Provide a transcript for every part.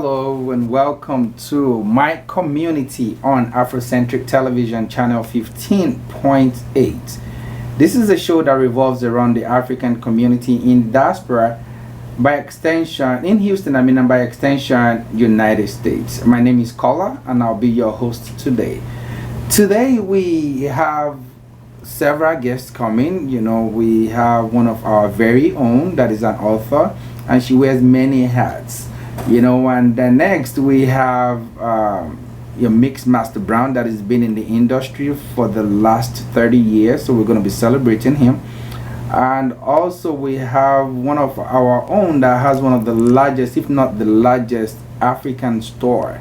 Hello and welcome to my community on Afrocentric Television channel 15.8. This is a show that revolves around the African community in diaspora, by extension in Houston, and by extension United States. My name is Kola and I'll be your host today. Today we have several guests coming. We have one of our very own that is an author and she wears many hats. And then next we have your Mixed Master Brown that has been in the industry for the last 30 years, so we're going to be celebrating him. And also we have one of our own that has one of the largest, if not the largest, African store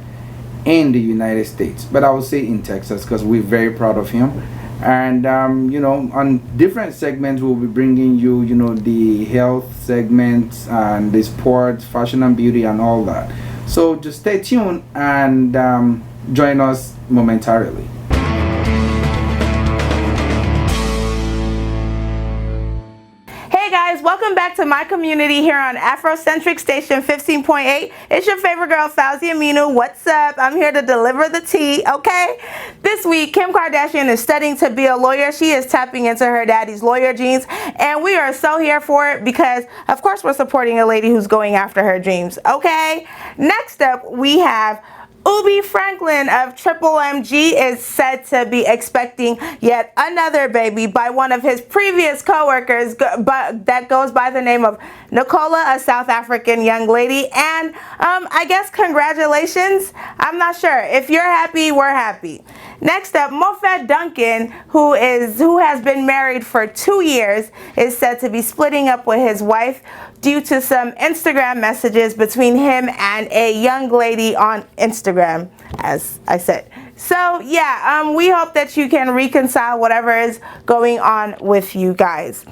in the United States, but I would say in Texas, because we're very proud of him. And on different segments we'll be bringing you the health segments and the sports, fashion and beauty and all that. So just stay tuned and join us momentarily. Hey guys, welcome back to my community here on Afrocentric Station 15.8. It's your favorite girl, Fauzi Aminu. What's up? I'm here to deliver the tea, okay? This week, Kim Kardashian is studying to be a lawyer. She is tapping into her daddy's lawyer genes, and we are so here for it because, of course, we're supporting a lady who's going after her dreams, okay? Next up, we have Ubi Franklin of Triple MG is said to be expecting yet another baby by one of his previous co-workers, but that goes by the name of Nicola, a South African young lady. And I guess congratulations. I'm not sure. If you're happy, we're happy. Next up, Mofet Duncan, who has been married for 2 years, is said to be splitting up with his wife due to some Instagram messages between him and a young lady on Instagram, as I said. So yeah, we hope that you can reconcile whatever is going on with you guys.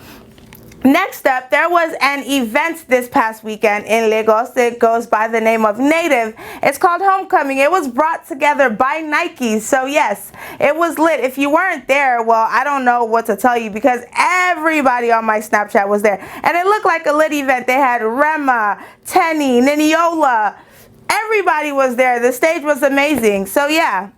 Next up, there was an event this past weekend in Lagos. It goes by the name of Native. It's called Homecoming. It was brought together by Nike. So yes, it was lit. If you weren't there, well, I don't know what to tell you because everybody on my Snapchat was there. And it looked like a lit event. They had Rema, Tenny, Niniola. Everybody was there. The stage was amazing. So yeah.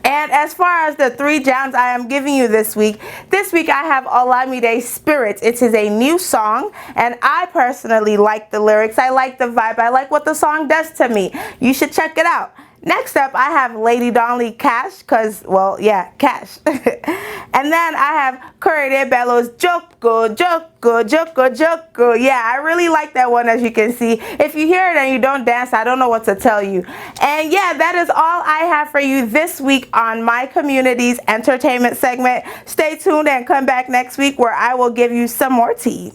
And as far as the 3 gems I am giving you this week I have Olamide Spirit. It is a new song, and I personally like the lyrics. I like the vibe. I like what the song does to me. You should check it out. Next up, I have Lady Donley Cash, because, well, yeah, Cash. And then I have Correde Bello's Joko, Joko, Joko, Joko. Yeah, I really like that one, as you can see. If you hear it and you don't dance, I don't know what to tell you. And yeah, that is all I have for you this week on my community's entertainment segment. Stay tuned and come back next week where I will give you some more tea.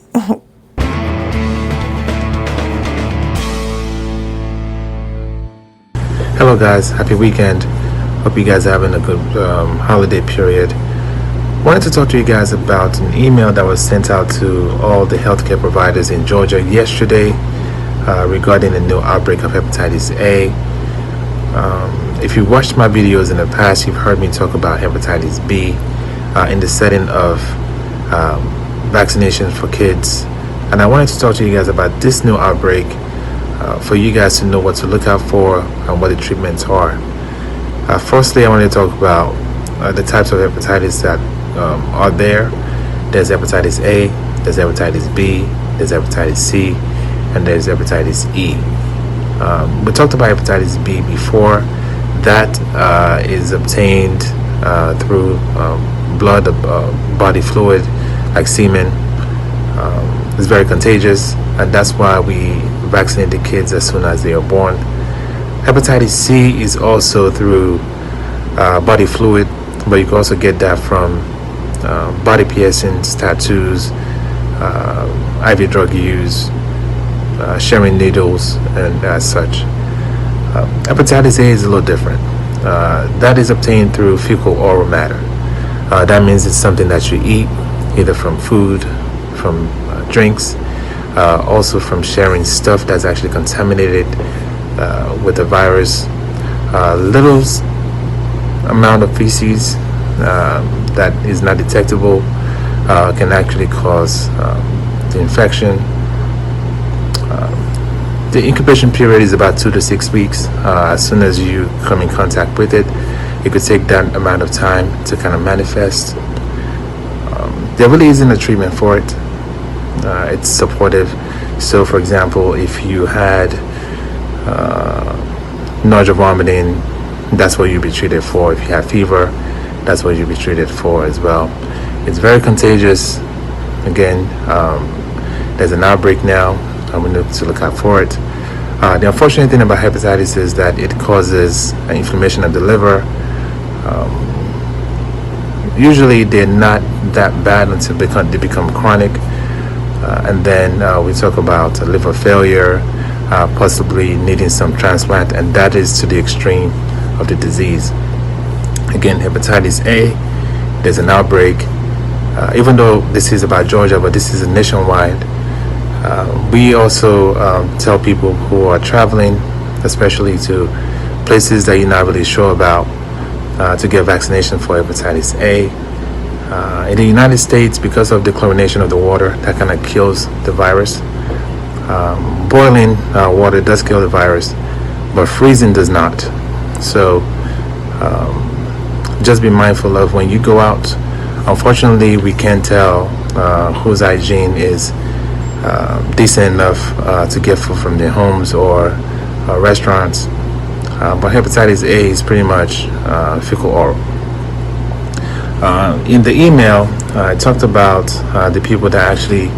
Hello guys, happy weekend. Hope you guys are having a good holiday period. Wanted to talk to you guys about an email that was sent out to all the healthcare providers in Georgia yesterday regarding the new outbreak of hepatitis A. If you watched my videos in the past, you've heard me talk about hepatitis B in the setting of vaccinations for kids. And I wanted to talk to you guys about this new outbreak for you guys to know what to look out for and what the treatments are. Firstly, I want to talk about the types of hepatitis that are there. There's hepatitis A, there's hepatitis B, there's hepatitis C, and there's hepatitis E. We talked about hepatitis B before. That is obtained through blood, body fluid, like semen. It's very contagious, and that's why we vaccinate the kids as soon as they are born. Hepatitis C is also through body fluid, but you can also get that from body piercings, tattoos, IV drug use, sharing needles, and as such. Hepatitis A is a little different. That is obtained through fecal oral matter. That means it's something that you eat, either from food, from drinks, also from sharing stuff that's actually contaminated with the virus. Little amount of feces that is not detectable can actually cause the infection. The incubation period is about 2 to 6 weeks. As soon as you come in contact with it, it could take that amount of time to kind of manifest. There really isn't a treatment for it. It's supportive. So, for example, if you had nausea, vomiting, that's what you'd be treated for. If you have fever, that's what you'd be treated for as well. It's very contagious. Again, there's an outbreak now, and we need to look out for it. The unfortunate thing about hepatitis is that it causes an inflammation of the liver. Usually they're not that bad until they become chronic, and then we talk about liver failure, possibly needing some transplant, and that is to the extreme of the disease. Again, hepatitis A, there's an outbreak. Even though this is about Georgia, but this is nationwide. We also tell people who are traveling, especially to places that you're not really sure about, to get vaccination for hepatitis A. In the United States, because of the chlorination of the water, that kind of kills the virus. Boiling water does kill the virus, but freezing does not. So just be mindful of when you go out. Unfortunately, we can't tell whose hygiene is decent enough to get food from their homes or restaurants. But hepatitis A is pretty much fecal oral. In the email, I talked about the people that actually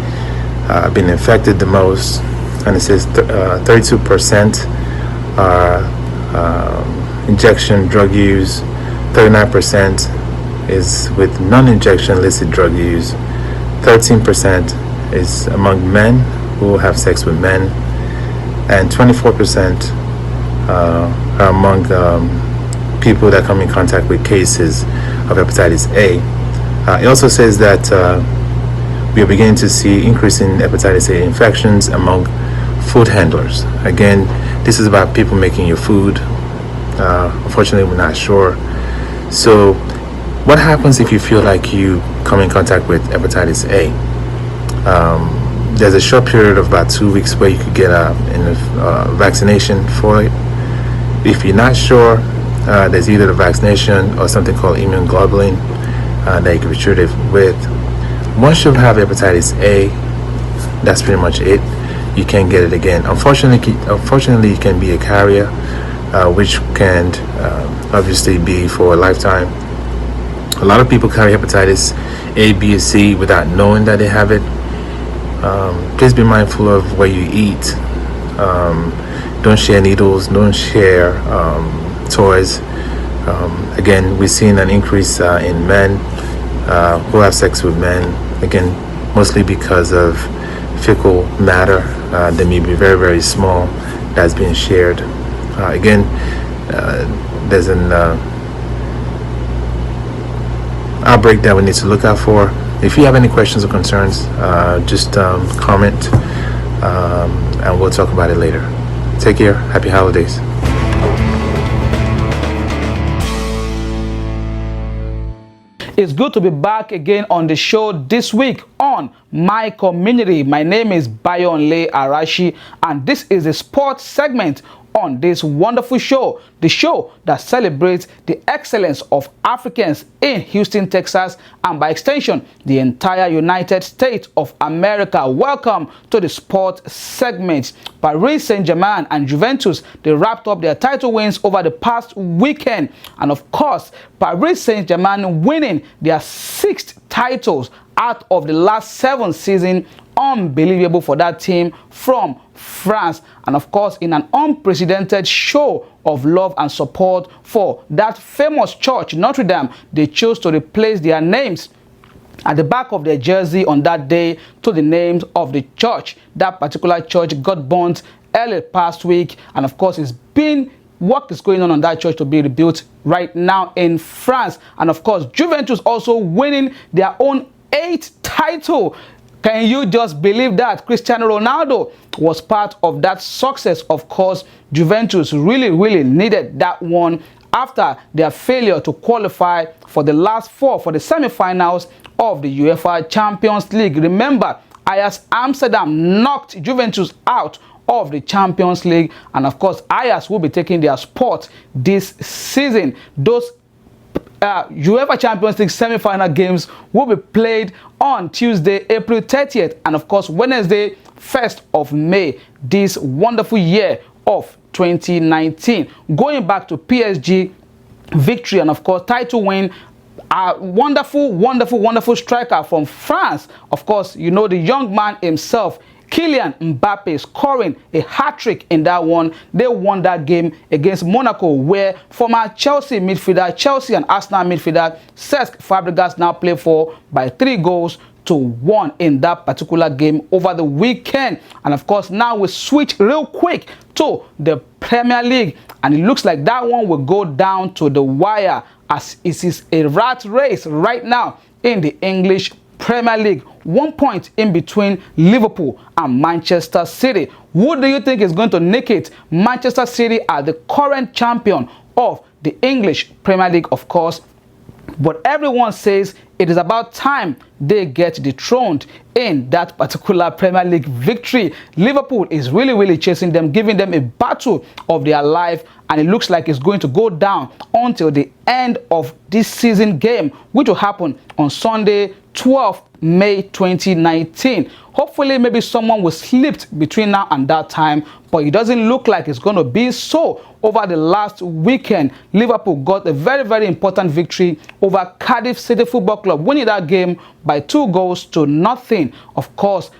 been infected the most, and it says 32% are injection drug use, 39% is with non-injection illicit drug use, 13% is among men who have sex with men, and 24% are among people that come in contact with cases of hepatitis A. It also says that we are beginning to see increasing hepatitis A infections among food handlers. Again, this is about people making your food. Unfortunately, we're not sure. So what happens if you feel like you come in contact with hepatitis A? There's a short period of about 2 weeks where you could get a vaccination for it. If you're not sure, there's either the vaccination or something called immune globulin that you can be treated with. Once you have hepatitis A, that's pretty much it. You can't get it again. Unfortunately, you can be a carrier, which can obviously be for a lifetime. A lot of people carry hepatitis A, B, or C without knowing that they have it. Please be mindful of where you eat. Don't share needles. Don't share toys. Again, we've seen an increase in men who have sex with men. Again, mostly because of fecal matter that may be very, very small that's being shared. Again, there's an outbreak that we need to look out for. If you have any questions or concerns, just comment and we'll talk about it later. Take care. Happy holidays. It's good to be back again on the show this week on My Community. My name is Bayonle Arashi, and this is a sports segment on this wonderful show, the show that celebrates the excellence of Africans in Houston, Texas, and by extension, the entire United States of America. Welcome to the sports segment. Paris Saint-Germain and Juventus, they wrapped up their title wins over the past weekend. And of course, Paris Saint-Germain winning their 6th titles out of the last 7 seasons. Unbelievable for that team from France, and of course in an unprecedented show of love and support for that famous church Notre Dame, they chose to replace their names at the back of their jersey on that day to the names of the church. That particular church got burnt early past week, and of course it's been work is going on that church to be rebuilt right now in France. And of course Juventus also winning their own 8th title. Can you just believe that? Cristiano Ronaldo was part of that success. Of course, Juventus really needed that one after their failure to qualify for the last 4 for the semi-finals of the UEFA Champions League. Remember, Ajax Amsterdam knocked Juventus out of the Champions League, and of course Ajax will be taking their spot this season. Those UEFA Champions League semi-final games will be played on Tuesday, April 30th, and of course Wednesday, 1st of May, this wonderful year of 2019. Going back to PSG victory and of course title win, a wonderful striker from France. Of course, you know the young man himself, Kylian Mbappe, scoring a hat-trick in that one. They won that game against Monaco, where former Chelsea and Arsenal midfielder Cesc Fabregas now play for by 3-1 in that particular game over the weekend. And of course, now we switch real quick to the Premier League, and it looks like that one will go down to the wire, as it is a rat race right now in the English Premier League. 1 point in between Liverpool and Manchester City. Who do you think is going to nick it? Manchester City are the current champion of the English Premier League, of course, but everyone says it is about time they get dethroned in that particular Premier League victory. Liverpool is really chasing them, giving them a battle of their life, and it looks like it's going to go down until the end of this season game, which will happen on Sunday, 12th May 2019. Hopefully, maybe someone will slip between now and that time, but it doesn't look like it's going to be so. Over the last weekend, Liverpool got a very important victory over Cardiff City Football Club, winning that game by 2-0. Of course,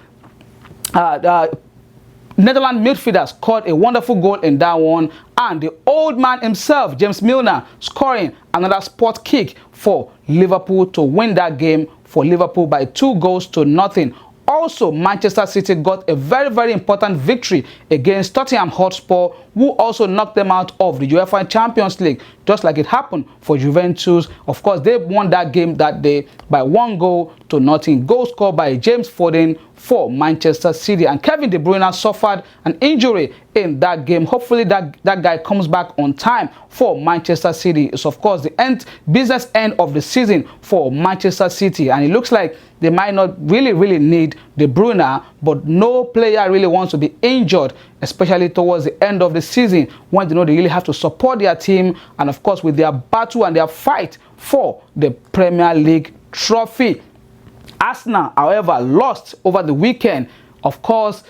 Netherlands midfielder scored a wonderful goal in that one, and the old man himself, James Milner, scoring another spot kick for Liverpool to win that game for Liverpool by 2-0. Also, Manchester City got a very important victory against Tottenham Hotspur, who also knocked them out of the UEFA Champions League, just like it happened for Juventus. Of course, they won that game that day by 1-0. Goal scored by James Foden for Manchester City, and Kevin De Bruyne suffered an injury in that game. Hopefully that guy comes back on time for Manchester City. It's of course the business end of the season for Manchester City, and it looks like they might not really need De Bruyne, but no player really wants to be injured, especially towards the end of the season when they know they really have to support their team, and of course with their battle and their fight for the Premier League trophy. Arsenal, however, lost over the weekend. Of course,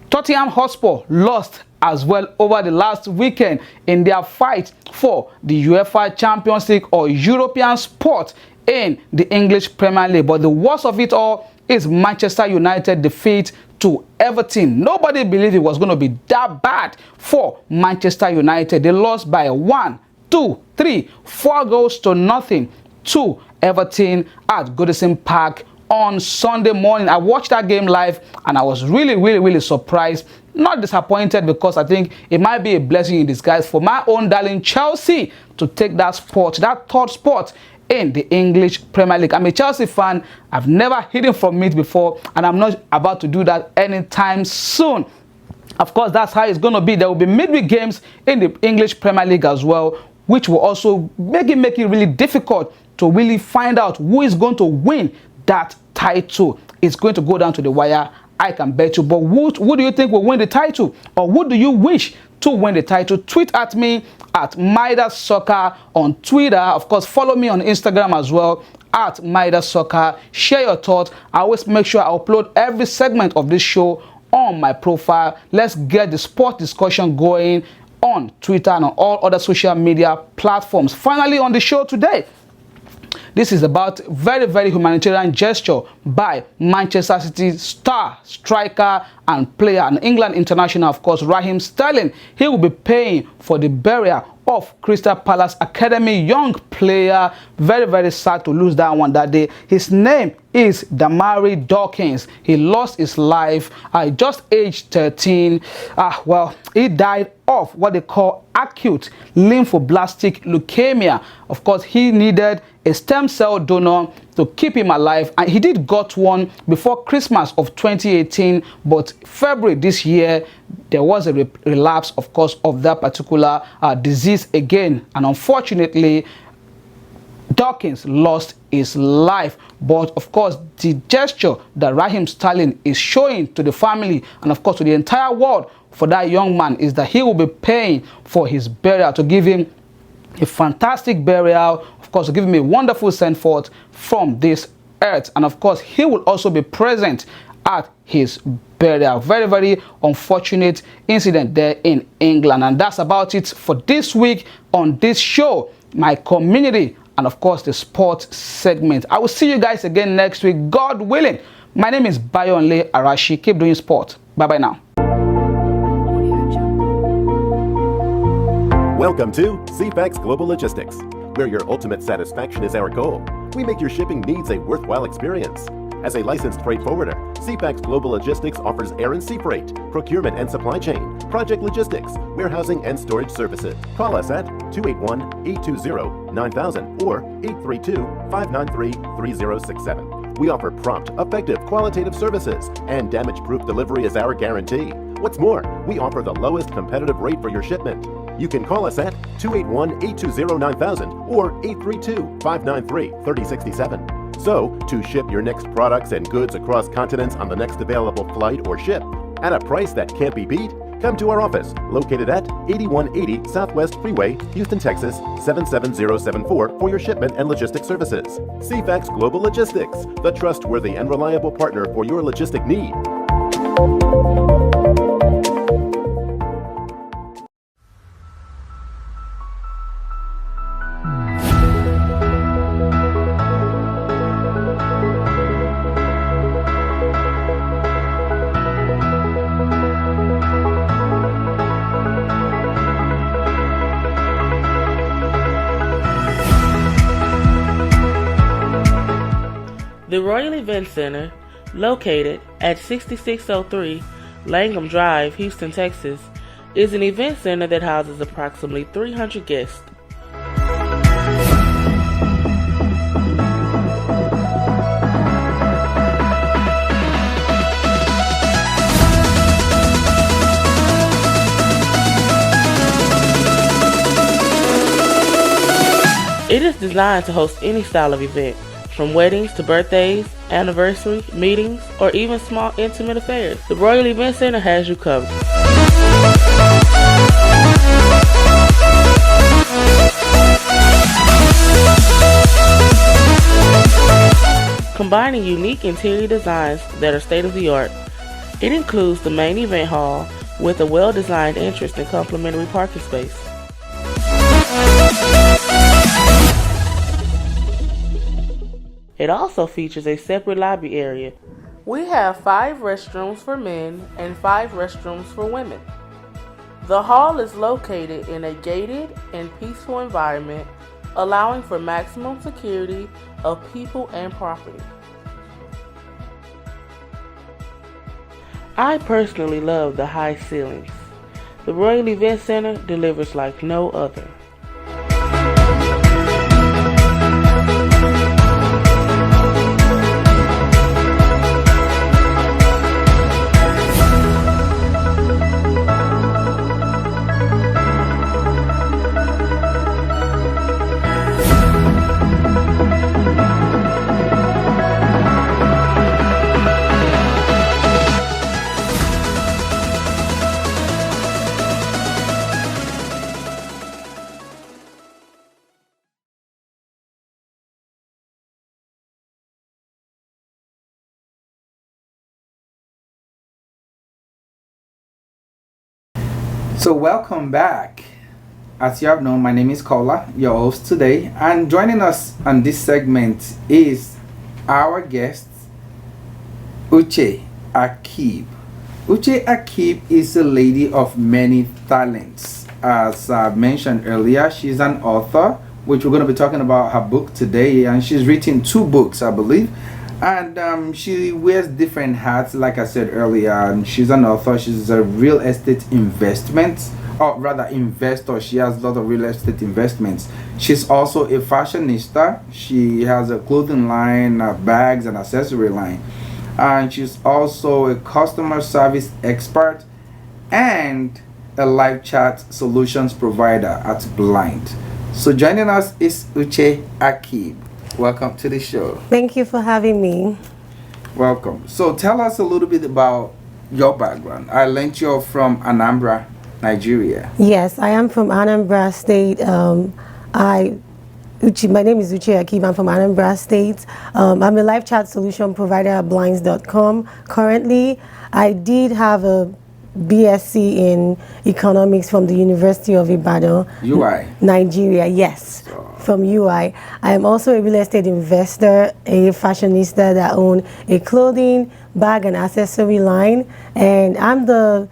Tottenham Hotspur lost as well over the last weekend in their fight for the UEFA Champions League or European spot in the English Premier League. But the worst of it all is Manchester United defeat to Everton. Nobody believed it was going to be that bad for Manchester United. They lost by 1, 2, 3, 4-0 to Everton at Goodison Park on Sunday morning. I watched that game live and I was really surprised, not disappointed, because I think it might be a blessing in disguise for my own darling Chelsea to take that spot, that third spot in the English Premier League. I'm a Chelsea fan. I've never hidden from it before, and I'm not about to do that anytime soon. Of course, that's how it's going to be. There will be midweek games in the English Premier League as well, which will also make it really difficult to really find out who is going to win that title. It's going to go down to the wire, I can bet you. But who do you think will win the title? Or who do you wish to win the title? Tweet at me at Midas Soccer on Twitter. Of course, follow me on Instagram as well at Midas Soccer. Share your thoughts. I always make sure I upload every segment of this show on my profile. Let's get the sport discussion going on Twitter and on all other social media platforms. Finally, on the show today, this is about very humanitarian gesture by Manchester City star striker and player and England international, of course, Raheem Sterling. He will be paying for the burial of Crystal Palace Academy young player. Very sad to lose that one that day. His name is Damari Dawkins. He lost his life at just age 13. Well, he died of what they call acute lymphoblastic leukemia. Of course, he needed a stem cell donor to keep him alive, and he did got one before Christmas of 2018, but February this year there was a relapse, of course, of that particular disease again, and unfortunately Dawkins lost his life. But of course, the gesture that Raheem Sterling is showing to the family and of course to the entire world for that young man is that he will be paying for his burial, to give him a fantastic burial, of course to give him a wonderful send forth from this earth, and of course he will also be present at his burial. Very, very unfortunate incident there in England. And that's about it for this week on this show, My Community, and of course the sports segment. I will see you guys again next week, God willing. My name is Bayonle Arashi. Keep doing sport. Bye bye now. Welcome to CFAX Global Logistics, where your ultimate satisfaction is our goal. We make your shipping needs a worthwhile experience. As a licensed freight forwarder, CFAX Global Logistics offers air and sea freight, procurement and supply chain, project logistics, warehousing and storage services. Call us at 281-820-9000 or 832-593-3067. We offer prompt, effective, qualitative services, and damage-proof delivery is our guarantee. What's more, we offer the lowest competitive rate for your shipment. You can call us at 281-820-9000 or 832-593-3067. So, to ship your next products and goods across continents on the next available flight or ship at a price that can't be beat, come to our office located at 8180 Southwest Freeway, Houston, Texas 77074 for your shipment and logistics services. CFAX Global Logistics, the trustworthy and reliable partner for your logistic need. The Royal Event Center, located at 6603 Langham Drive, Houston, Texas, is an event center that houses approximately 300 guests. It is designed to host any style of event, from weddings to birthdays, anniversary, meetings, or even small intimate affairs. The Royal Event Center has you covered. Combining unique interior designs that are state-of-the-art, it includes the main event hall with a well-designed entrance and complimentary parking space. It also features a separate lobby area. We have 5 restrooms for men and 5 restrooms for women. The hall is located in a gated and peaceful environment, allowing for maximum security of people and property. I personally love the high ceilings. The Royal Event Center delivers like no other. So welcome back. As you have known, my name is Kola, your host today, and joining us on this segment is our guest, Uche Akeeb. Uche Akeeb is a lady of many talents. As I mentioned earlier, she's an author, which we're going to be talking about her book today, and she's written 2 books, I believe. And she wears different hats, like I said earlier. And she's an author. She's a real estate investor. She has a lot of real estate investments. She's also a fashionista. She has a clothing line, bags and accessory line, and she's also a customer service expert and a live chat solutions provider at Blind. So joining us is Uche Akeeb. Welcome to the show. Thank you for having me. Welcome. So tell us a little bit about your background. I learned you're from Anambra, Nigeria. Yes, I am from Anambra State. My name is Uche Akeeb. I'm from Anambra State. I'm a live chat solution provider at blinds.com. Currently, I did have a BSc in economics from the University of Ibadan. UI? Nigeria, yes. From UI. I am also a real estate investor, a fashionista that own a clothing, bag and accessory line, and I'm the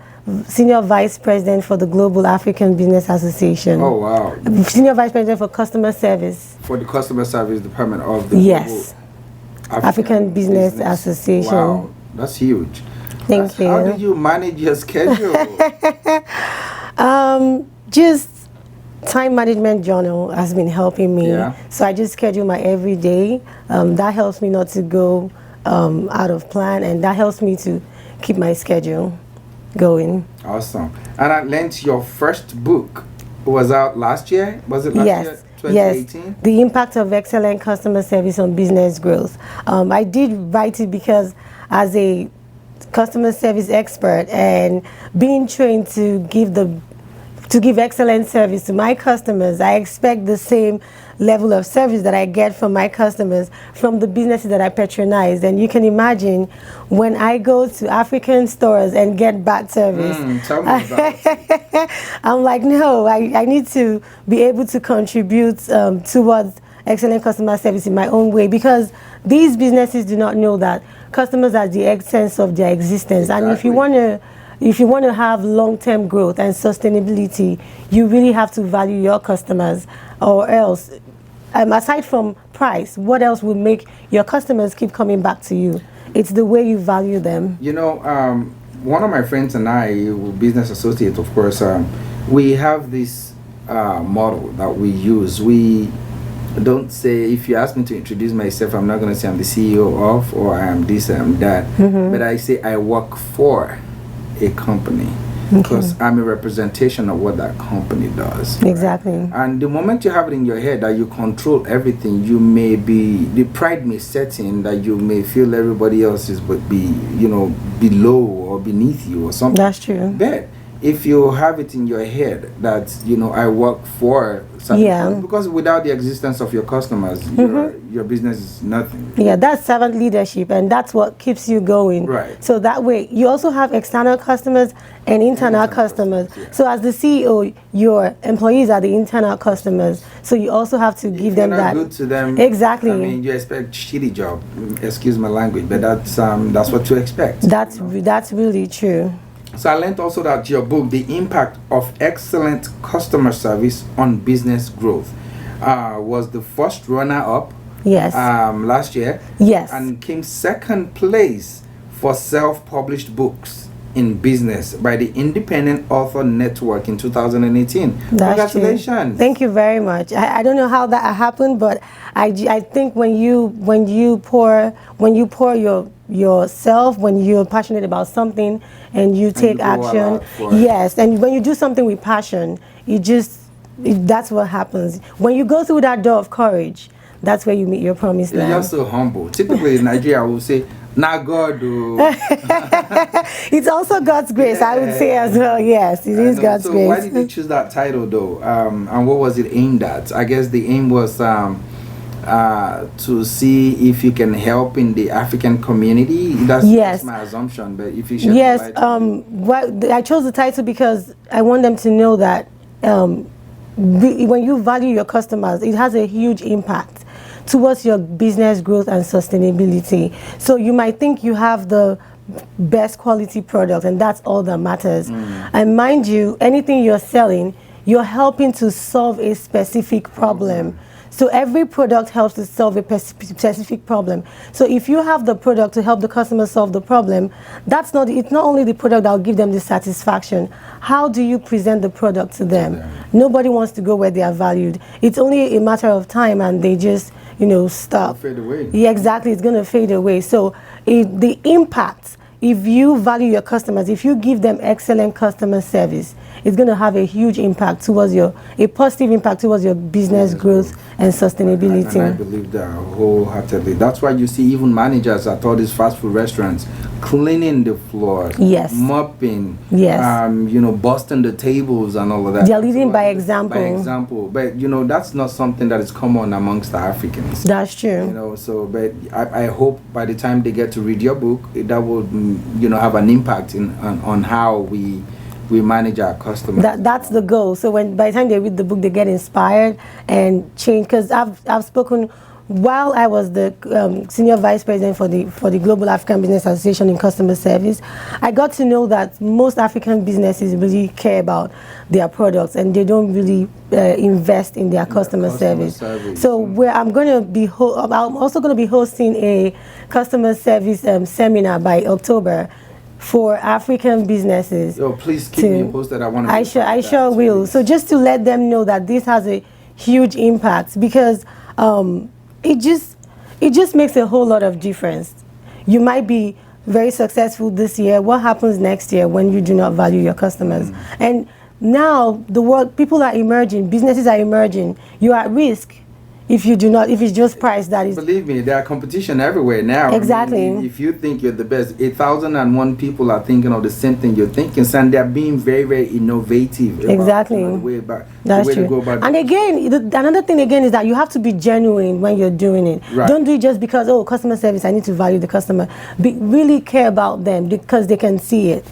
Senior Vice President for the Global African Business Association. Oh, wow. Senior Vice President for Customer Service. For the Customer Service Department of the Yes. Global African Business Association. Wow, that's huge. Thank you. How did you manage your schedule? Just time management journal has been helping me. Yeah. So I just schedule my everyday. That helps me not to go out of plan, and that helps me to keep my schedule going. Awesome. And I learned your first book was out last year. Was it last year? 2018? Yes. The impact of excellent customer service on business growth. I did write it because as a customer service expert and being trained to give excellent service to my customers, I expect the same level of service that I get from my customers from the businesses that I patronize. And you can imagine when I go to African stores and get bad service, Tell me about it. I'm like, no, I need to be able to contribute towards excellent customer service in my own way, because these businesses do not know that customers are the essence of their existence. Exactly. And if you want to have long-term growth and sustainability, you really have to value your customers, or else, aside from price, what else will make your customers keep coming back to you? It's the way you value them. You know, one of my friends and I, business associates, of course, we have this model that we use. We don't say, if you ask me to introduce myself, I'm not going to say I'm the CEO of, or I am this, I am that. But I say I work for a company, because I'm a representation of what that company does. Exactly. Right? And the moment you have it in your head that you control everything, you may be, the pride may set in that you may feel everybody else is below or beneath you or something. That's true. But if you have it in your head that I work for something, because without the existence of your customers, your business is nothing. Yeah, that's servant leadership, and that's what keeps you going. Right. So that way, you also have external customers and internal customers. Yeah. So as the CEO, your employees are the internal customers. So you also have to give them that. Good to them. Exactly. I mean, you expect shitty job. Excuse my language, but that's what you expect. That's really true. So I learned also that your book, The Impact of Excellent Customer Service on Business Growth, was the first runner-up. Yes. Last year. Yes. And came second place for self-published books in business by the Independent Author Network in 2018. That's Congratulations. True. Thank you very much. I don't know how that happened, but I think when you pour yourself, when you're passionate about something and you take action, yes, and when you do something with passion, that's what happens. When you go through that door of courage, that's where you meet your promised land. You're so humble. Typically in Nigeria, I will say, "Nah, God." It's also God's grace, I would say as well. Yes, it is God's grace. Why did you choose that title, though? And what was it aimed at? I guess the aim was to see if you can help in the African community. That's my assumption. But if you should, I chose the title because I want them to know that when you value your customers, it has a huge impact towards your business growth and sustainability. So you might think you have the best quality product and that's all that matters. And mind you, anything you're selling, you're helping to solve a specific problem. So every product helps to solve a specific problem. So if you have the product to help the customer solve the problem, it's not only the product that will give them the satisfaction. How do you present the product to them? Nobody wants to go where they are valued. It's only a matter of time and they just, stop. Fade away. Yeah, exactly. It's going to fade away. So the impact if you value your customers, if you give them excellent customer service, it's going to have a huge impact towards a positive impact towards your business growth and sustainability. And I believe that wholeheartedly. That's why you see even managers at all these fast food restaurants cleaning the floors, yes, mopping, yes, busting the tables and all of that. They're leading by example. By example, but that's not something that is common amongst the Africans. That's true. But I hope by the time they get to read your book, that will have an impact on how we manage our customers. That's the goal. So by the time they read the book, they get inspired and change. Because I've spoken while I was the senior vice president for the Global African Business Association in customer service. I got to know that most African businesses really care about their products and they don't really invest in their customer service. So I'm also going to be hosting a customer service seminar by October for African businesses. Please keep me posted. I sure will. So just to let them know that this has a huge impact, because it just makes a whole lot of difference. You might be very successful this year. What happens next year when you do not value your customers? And now people are emerging, businesses are emerging. You're at risk if it's just price that is. Believe me, there are competition everywhere now. Exactly. If you think you're the best, 1,001 people are thinking of the same thing you're thinking, and they're being very, very innovative. Exactly. That's true. To go about and again, another thing again is that you have to be genuine when you're doing it. Right. Don't do it just because, customer service, I need to value the customer. Really care about them because they can see it.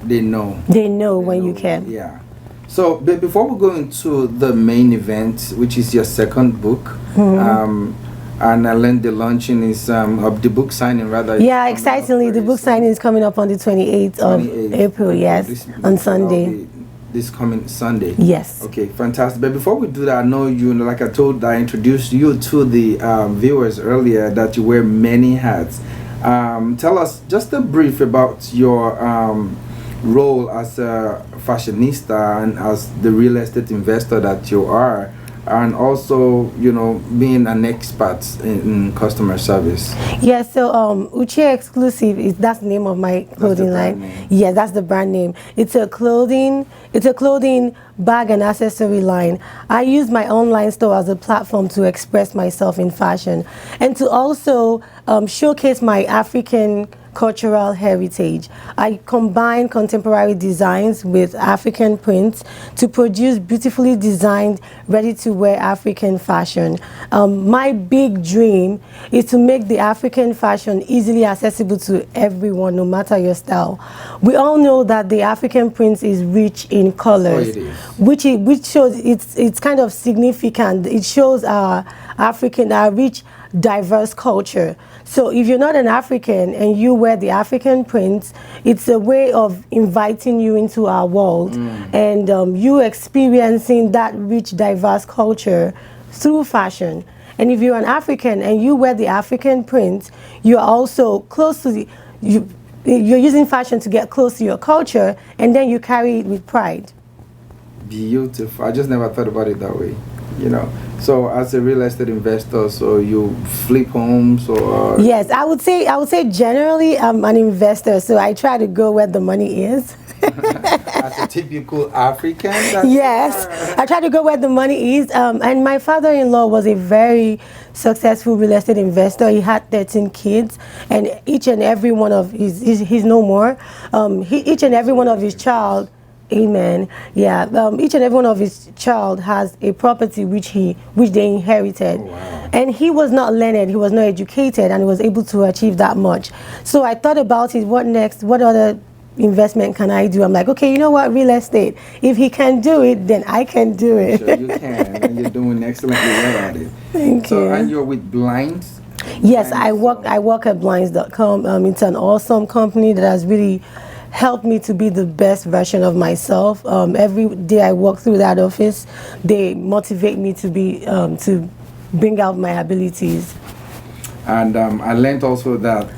They know. They know when you care. Yeah. So, but before we go into the main event, which is your second book, and I learned the launching is of the book signing rather. Yeah, excitingly, the book signing is coming up on the 28th of April. Yes, on Sunday. This coming Sunday. Yes. Okay, fantastic. But before we do that, I know like I introduced you to the viewers earlier that you wear many hats. Tell us just a brief about your role as a fashionista and as the real estate investor that you are, and also being an expert in customer service. Yeah, so Uche Exclusive that's the name of my clothing line. Yeah, that's the brand name. It's a clothing bag and accessory line. I use my online store as a platform to express myself in fashion and to also showcase my African cultural heritage. I combine contemporary designs with African prints to produce beautifully designed, ready-to-wear African fashion. My big dream is to make the African fashion easily accessible to everyone, no matter your style. We all know that the African print is rich in colors, which shows it's kind of significant. It shows our rich, diverse culture. So if you're not an African and you wear the African prints, it's a way of inviting you into our world and you experiencing that rich, diverse culture through fashion. And if you're an African and you wear the African prints, you're also close to you're using fashion to get close to your culture, and then you carry it with pride. Beautiful. I just never thought about it that way. So as a real estate investor, so you flip homes or? Yes, I would say generally I'm an investor, so I try to go where the money is. As a typical African? Yes, I try to go where the money is. And my father-in-law was a very successful real estate investor. He had 13 kids, and each and every one of he's no more. Each and every one of his child. Amen. Yeah. Each and every one of his child has a property which they inherited. Oh, wow. And he was not learned, he was not educated, and he was able to achieve that much. So I thought about it, what next? What other investment can I do? I'm like, okay, you know what, real estate. If he can do it, then I can do it. Sure, you can. And you're doing excellently well at it. Thank you. And you're with Blinds? Yes, I work at blinds.com. It's an awesome company that has really helped me to be the best version of myself. Every day I walk through that office, they motivate me to be to bring out my abilities. And I learned also that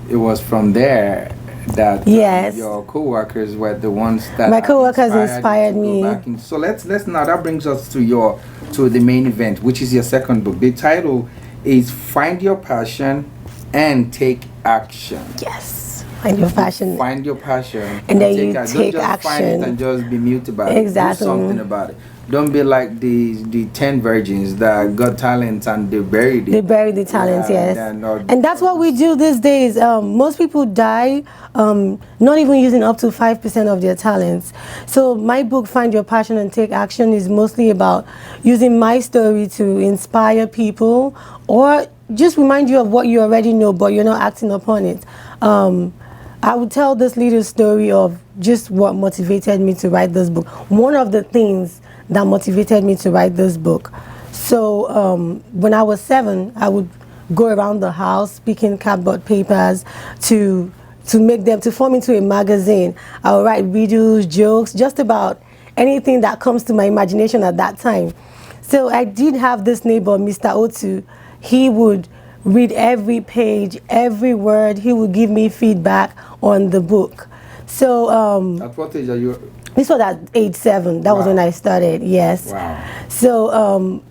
it was from there that your co-workers were the ones that my co-workers inspired me. So let's now, that brings us to the main event, which is your second book. The title is Find Your Passion and Take Action. Yes. Find your passion. Find your passion. And then you take Don't just action. find it and just be mute about Exactly. it. Do something about it. Don't be like the 10 virgins that got talents and they buried it. They bury the talents, yes. And that's what we do these days. Most people die not even using up to 5% of their talents. So my book, Find Your Passion and Take Action, is mostly about using my story to inspire people or just remind you of what you already know, but you're not acting upon it. I would tell this little story of just what motivated me to write this book. One of the things that motivated me to write this book. So when I was 7, I would go around the house picking cardboard papers to form into a magazine. I would write riddles, jokes, just about anything that comes to my imagination at that time. So I did have this neighbor, Mr. Otu. He would read every page, every word. He would give me feedback on the book. So at what age are you? This was at age 7. That was when I started. Yes. Wow. So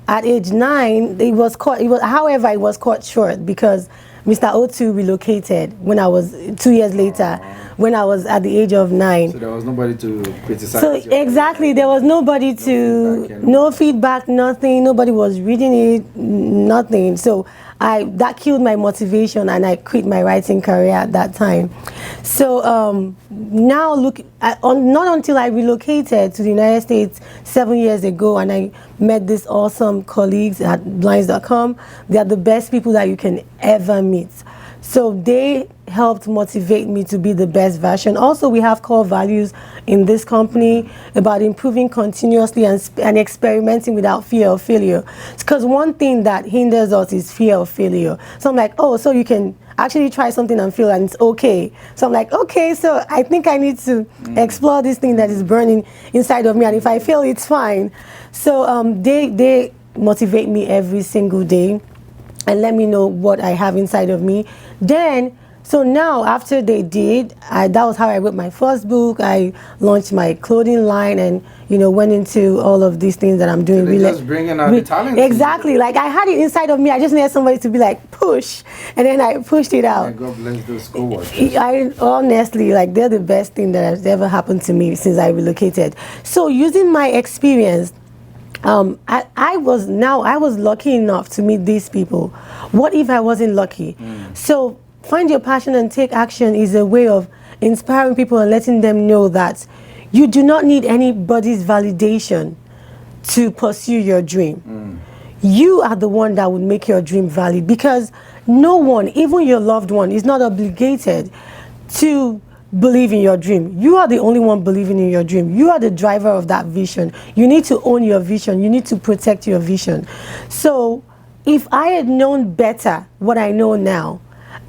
at age 9, it was cut short because Mr. Otu relocated when I was 2 years later, when I was at the age of 9. So there was nobody to criticize. So exactly, there was nobody no feedback, nothing. Nobody was reading it, nothing. So that killed my motivation, and I quit my writing career at that time. So now not until I relocated to the United States 7 years ago, and I met these awesome colleagues at blinds.com. They are the best people that you can ever meet. So they helped motivate me to be the best version. Also, we have core values in this company about improving continuously and experimenting without fear of failure. Because one thing that hinders us is fear of failure. So I'm like, oh, so you can actually try something and fail and it's okay. So I'm like, okay, so I think I need to explore this thing that is burning inside of me, and if I fail, it's fine. So they motivate me every single day and let me know what I have inside of me. So now, after they did, that was how I wrote my first book. I launched my clothing line and, went into all of these things that I'm doing. So just bringing out the talent. Exactly. Like, I had it inside of me. I just needed somebody to be like, push. And then I pushed it out. God bless those co-workers. Honestly, they're the best thing that has ever happened to me since I relocated. So using my experience, I was lucky enough to meet these people. What if I wasn't lucky? So Find Your Passion and Take Action is a way of inspiring people and letting them know that you do not need anybody's validation to pursue your dream. You are the one that would make your dream valid, because no one, even your loved one, is not obligated to believe in your dream. You are the only one believing in your dream. You are the driver of that vision. You need to own your vision. You need to protect your vision. So if I had known better what I know now,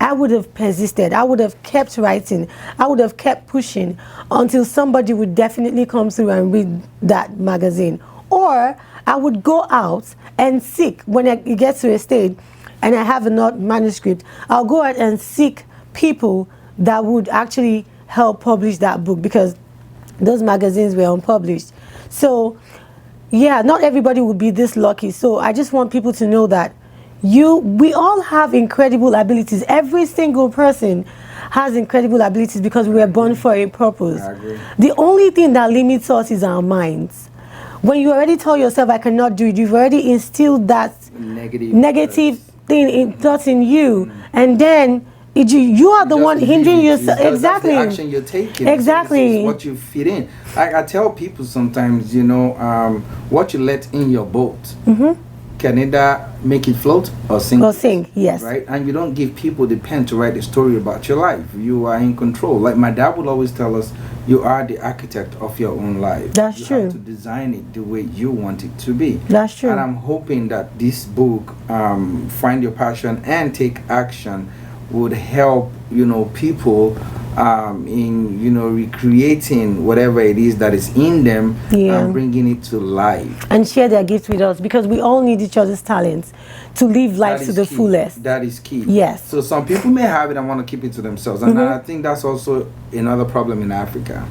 I would have persisted. I would have kept writing. I would have kept pushing until somebody would definitely come through and read that magazine. Or I would go out and seek, when it gets to a stage and I have a manuscript, I'll go out and seek people that would actually help publish that book, because those magazines were unpublished. So yeah, not everybody would be this lucky. So I just want people to know that we all have incredible abilities. Every single person has incredible abilities because we were born for a purpose. I agree. The only thing that limits us is our minds. When you already tell yourself, I cannot do it, you've already instilled that negative thoughts in you. And then you are the one hindering yourself. Exactly. That's the action you're taking. Exactly. So what you fit in. I tell people sometimes, what you let in your boat can either make it float or sink. Or sink, yes. Right? And you don't give people the pen to write a story about your life. You are in control. Like my dad would always tell us, you are the architect of your own life. That's true. You have to design it the way you want it to be. That's true. And I'm hoping that this book, Find Your Passion and Take Action, would help people in recreating whatever it is that is in them and bringing it to life and share their gifts with us, because we all need each other's talents to live life to the fullest. That is key. Yes. So some people may have it and want to keep it to themselves, and I think that's also another problem in Africa.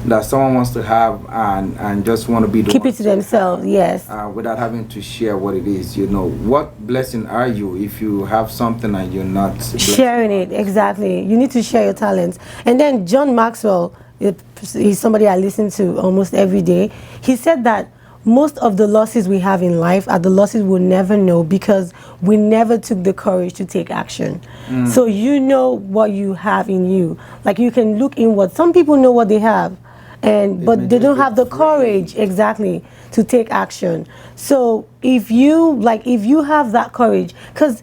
that someone wants to have and just want to be the Keep one it to themselves, yes. without having to share what it is. What blessing are you if you have something and you're not sharing it? Exactly. You need to share your talents. And then John Maxwell, he's somebody I listen to almost every day. He said that most of the losses we have in life are the losses we'll never know because we never took the courage to take action. So you know what you have in you. Like you can look inward. Some people know what they have, but they don't have the courage, exactly, to take action. So if you have that courage, because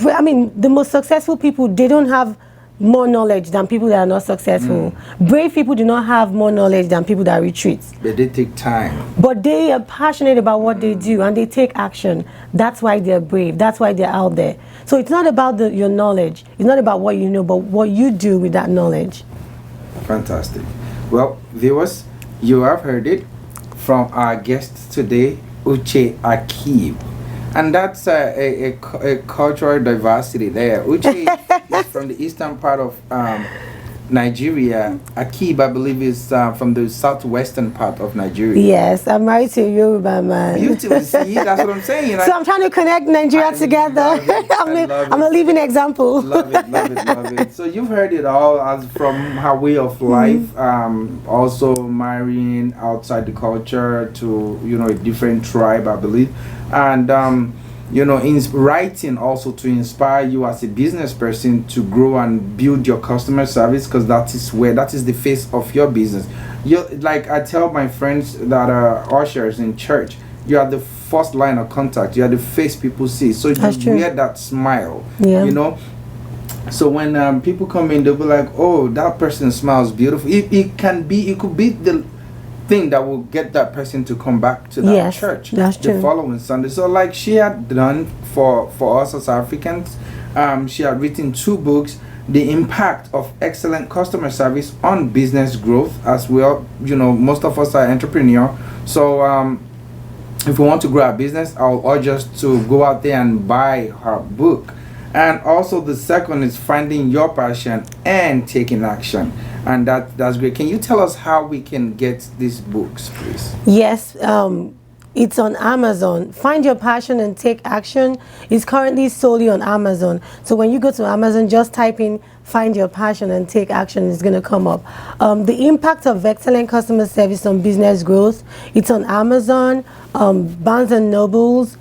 I mean the most successful people, they don't have more knowledge than people that are not successful. Brave people do not have more knowledge than people that retreat. But they take time. But they are passionate about what they do and they take action. That's why they're brave. That's why they're out there. So it's not about your knowledge. It's not about what you know, but what you do with that knowledge. Fantastic. Well, viewers, you have heard it from our guest today, Uche Akeeb. And that's a cultural diversity there. Uche is from the eastern part of Nigeria. Akeeb, I believe, is from the southwestern part of Nigeria. Yes, I'm married to a Yoruba man. Beautiful. See, that's what I'm saying. So I'm trying to connect Nigeria together. I'm a living example. Love it. So you've heard it all as from her way of life, also marrying outside the culture to, a different tribe, I believe. And, in writing also to inspire you as a business person to grow and build your customer service, because that is the face of your business. Like I tell my friends that are ushers in church, you are the first line of contact. You are the face people see. So you wear that smile, So when people come in, they'll be like, oh, that person smiles beautiful. It could be the thing that will get that person to come back to that church the following Sunday. So like she had done for us as Africans, she had written 2 books, The Impact of Excellent Customer Service on Business Growth. As well, most of us are entrepreneurs. So if we want to grow our business, I'll urge us to go out there and buy her book. And also the second is Finding Your Passion and Taking Action. And that's great. Can you tell us how we can get these books, please? Yes, it's on Amazon. Find Your Passion and Take Action is currently solely on Amazon. So when you go to Amazon, just type in Find Your Passion and Take Action. It's going to come up. The Impact of Excellent Customer Service on Business Growth. It's on Amazon, Barnes & Nobles,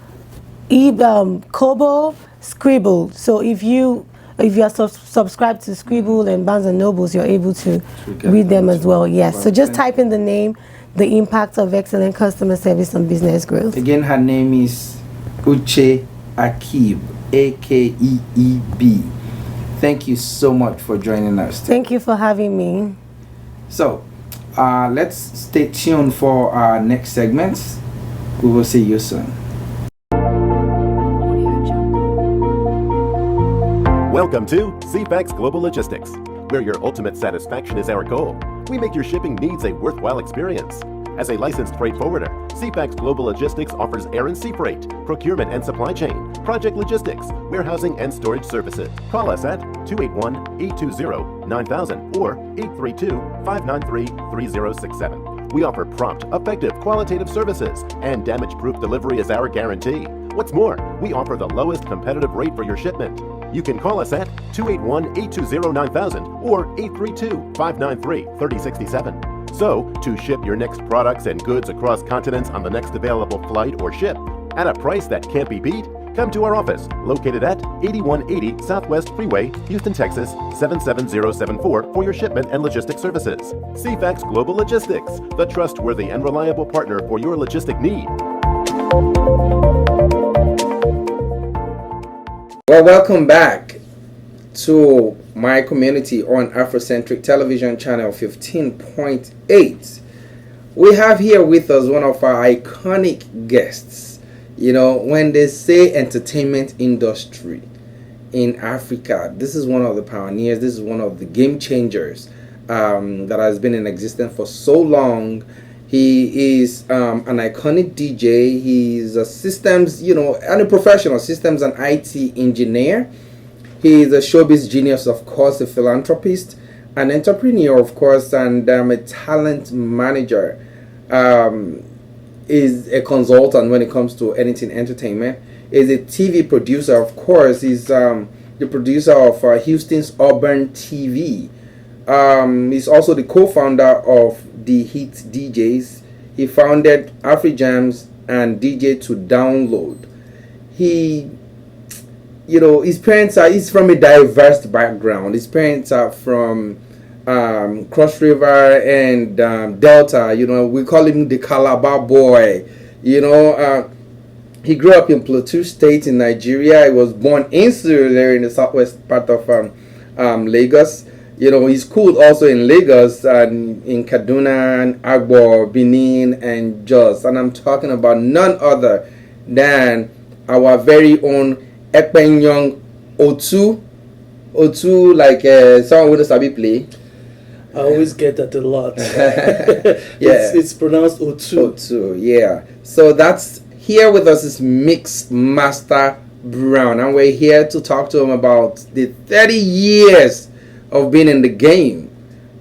Kobo, Scribble. So if you are subscribed to Scribble and Barnes & Nobles, you're able to read them as well. Yes. So just type in the name, The Impact of Excellent Customer Service on Business Growth. Again, her name is Uche Akeeb, Akeeb. Thank you so much for joining us today. Thank you for having me. So let's stay tuned for our next segments. We will see you soon. Welcome to CFAX Global Logistics, where your ultimate satisfaction is our goal. We make your shipping needs a worthwhile experience. As a licensed freight forwarder, CFAX Global Logistics offers air and sea freight, procurement and supply chain, project logistics, warehousing and storage services. Call us at 281-820-9000 or 832-593-3067. We offer prompt, effective, qualitative services, and damage-proof delivery is our guarantee. What's more, we offer the lowest competitive rate for your shipment. You can call us at 281-820-9000 or 832-593-3067. So, to ship your next products and goods across continents on the next available flight or ship at a price that can't be beat, come to our office located at 8180 Southwest Freeway, Houston, Texas 77074 for your shipment and logistic services. CFAX Global Logistics, the trustworthy and reliable partner for your logistic need. Well, welcome back to My Community on Afrocentric Television Channel 15.8. We have here with us one of our iconic guests. When they say entertainment industry in Africa, this is one of the pioneers. This is one of the game changers that has been in existence for so long. He is an iconic DJ. He's a systems, and a professional systems and IT engineer. He is a showbiz genius, of course, a philanthropist, an entrepreneur, of course, and a talent manager. Is a consultant when it comes to anything entertainment. Is a TV producer, of course. He's the producer of Houston's Urban TV. He's also the co-founder of The Hit DJs. He founded AfriJams and DJ to Download. He, his parents he's from a diverse background. His parents are from Cross River and Delta. We call him the Calabar boy. He grew up in Plateau State in Nigeria. He was born in Surulere in the southwest part of Lagos. He schooled also in Lagos and in Kaduna and Agbo, Benin and Jos. And I'm talking about none other than our very own Ekpenyong Otu. Otu, like someone with a sabi play. I always get that a lot. Yeah. It's pronounced Otu. Otu, yeah. So that's here with us is Mix Master Brown, and we're here to talk to him about the 30 years of being in the game.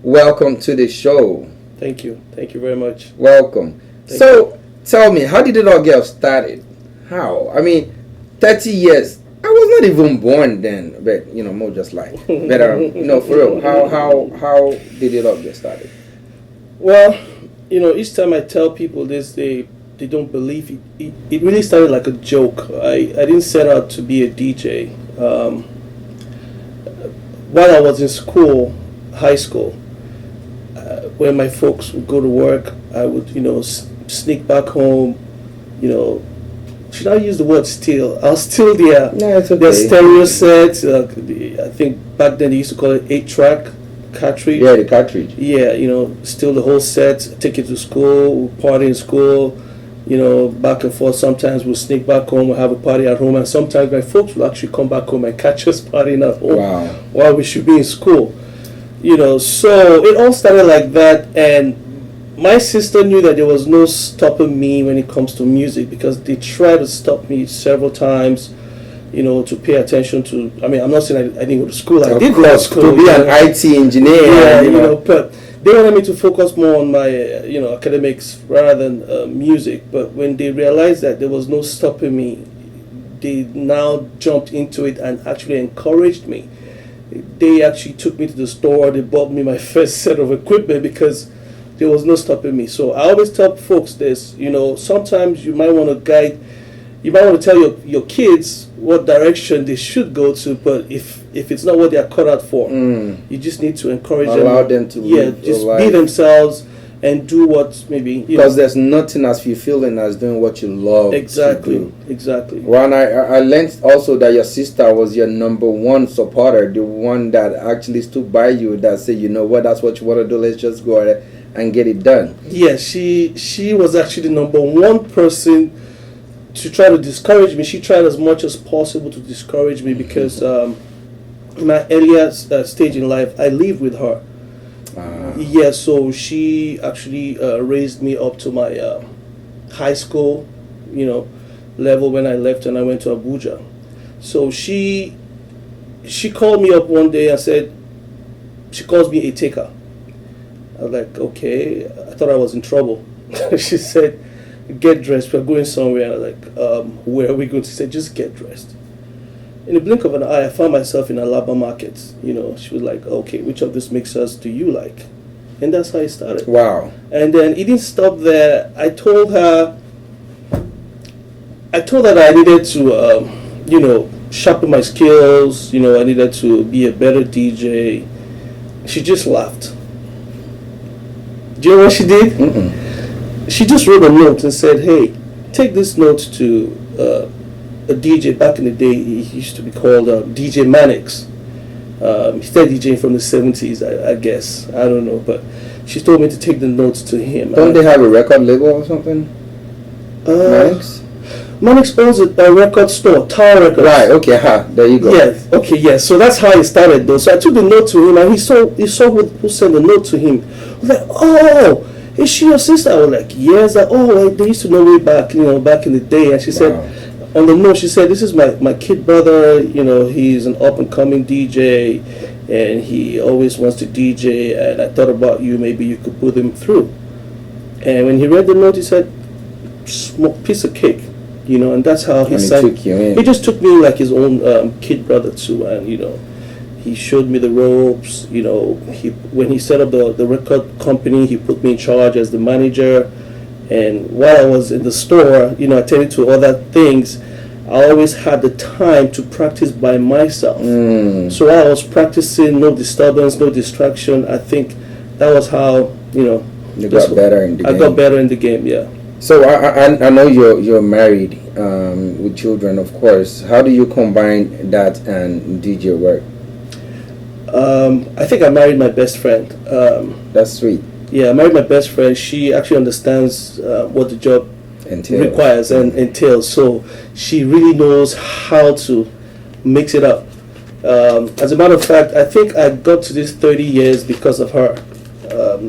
Welcome to the show. Thank you. Thank you very much. Welcome. Tell me, how did it all get started? How? 30 years. I was not even born then, but more just like. But for real, how did it all get started? Well, each time I tell people this, they don't believe it. It really started like a joke. I didn't set out to be a DJ. While I was in school, high school, when my folks would go to work, I would sneak back home. Should I use the word steal? I'll steal their stereo sets. I think back then they used to call it 8-track cartridge. Yeah, the cartridge. Yeah, steal the whole set, take it to school, party in school, back and forth. Sometimes we'll sneak back home, we'll have a party at home, and sometimes my folks will actually come back home and catch us partying at home. Wow. While we should be in school. So it all started like that, and my sister knew that there was no stopping me when it comes to music, because they tried to stop me several times, to pay attention to. I'm not saying I didn't go to school. I did go to school. To be an IT engineer. Yeah, but they wanted me to focus more on my, academics rather than music. But when they realized that there was no stopping me, they now jumped into it and actually encouraged me. They actually took me to the store. They bought me my first set of equipment because there was no stopping me. So I always tell folks this, sometimes you might want to tell your kids what direction they should go to, but if it's not what they are cut out for, you just need to encourage Allow them to just be themselves and do what maybe because there's nothing as fulfilling as doing what you love. Exactly. Well, and I learned also that your sister was your number one supporter, the one that actually stood by you, that said, that's what you want to do, let's just go ahead and get it done. Yeah, she was actually the number one person to try to discourage me. She tried as much as possible to discourage me because in my earlier stage in life, I lived with her. Yeah, so she actually raised me up to my high school, level when I left and I went to Abuja. So she called me up one day and said, she calls me a taker. I was like, okay. I thought I was in trouble. She said, get dressed, we're going somewhere. I was like, where are we going? She said, just get dressed. In the blink of an eye, I found myself in Alaba Market. She was like, okay, which of these mixers do you like? And that's how it started. Wow. And then it didn't stop there. I told her that I needed to, sharpen my skills. I needed to be a better DJ. She just laughed. Do you know what she did? Mm-mm. She just wrote a note and said, hey, take this note to a DJ. Back in the day, he used to be called DJ Mannix. He's still DJing from the 70s, I guess. I don't know. But she told me to take the notes to him. Don't they have a record label or something? Mannix? Mannix owns a record store, Tower Records. Right, okay, there you go. Yes, okay, yes. So that's how it started, though. So I took the note to him, and he saw who sent the note to him. I was like, oh, is she your sister? I was like, yes. They used to know me back, back in the day. And she said, on the note, she said, this is my kid brother. He's an up and coming DJ, and he always wants to DJ, and I thought about you, maybe you could put him through. And when he read the note, he said, small piece of cake, you know, and that's how he sang. He just took me like his own kid brother too, and you know, he showed me the ropes. You know, when he set up the record company, he put me in charge as the manager. And while I was in the store, you know, attending to other things, I always had the time to practice by myself. So while I was practicing, no disturbance, no distraction, I think that was how, you know, you got better in the game. I got better in the game, yeah. So I know you're married with children, of course. How do you combine that and DJ work? I think I married my best friend. That's sweet. Yeah, I married my best friend. She actually understands what the job requires and entails. So she really knows how to mix it up. As a matter of fact, I think I got to this 30 years because of her.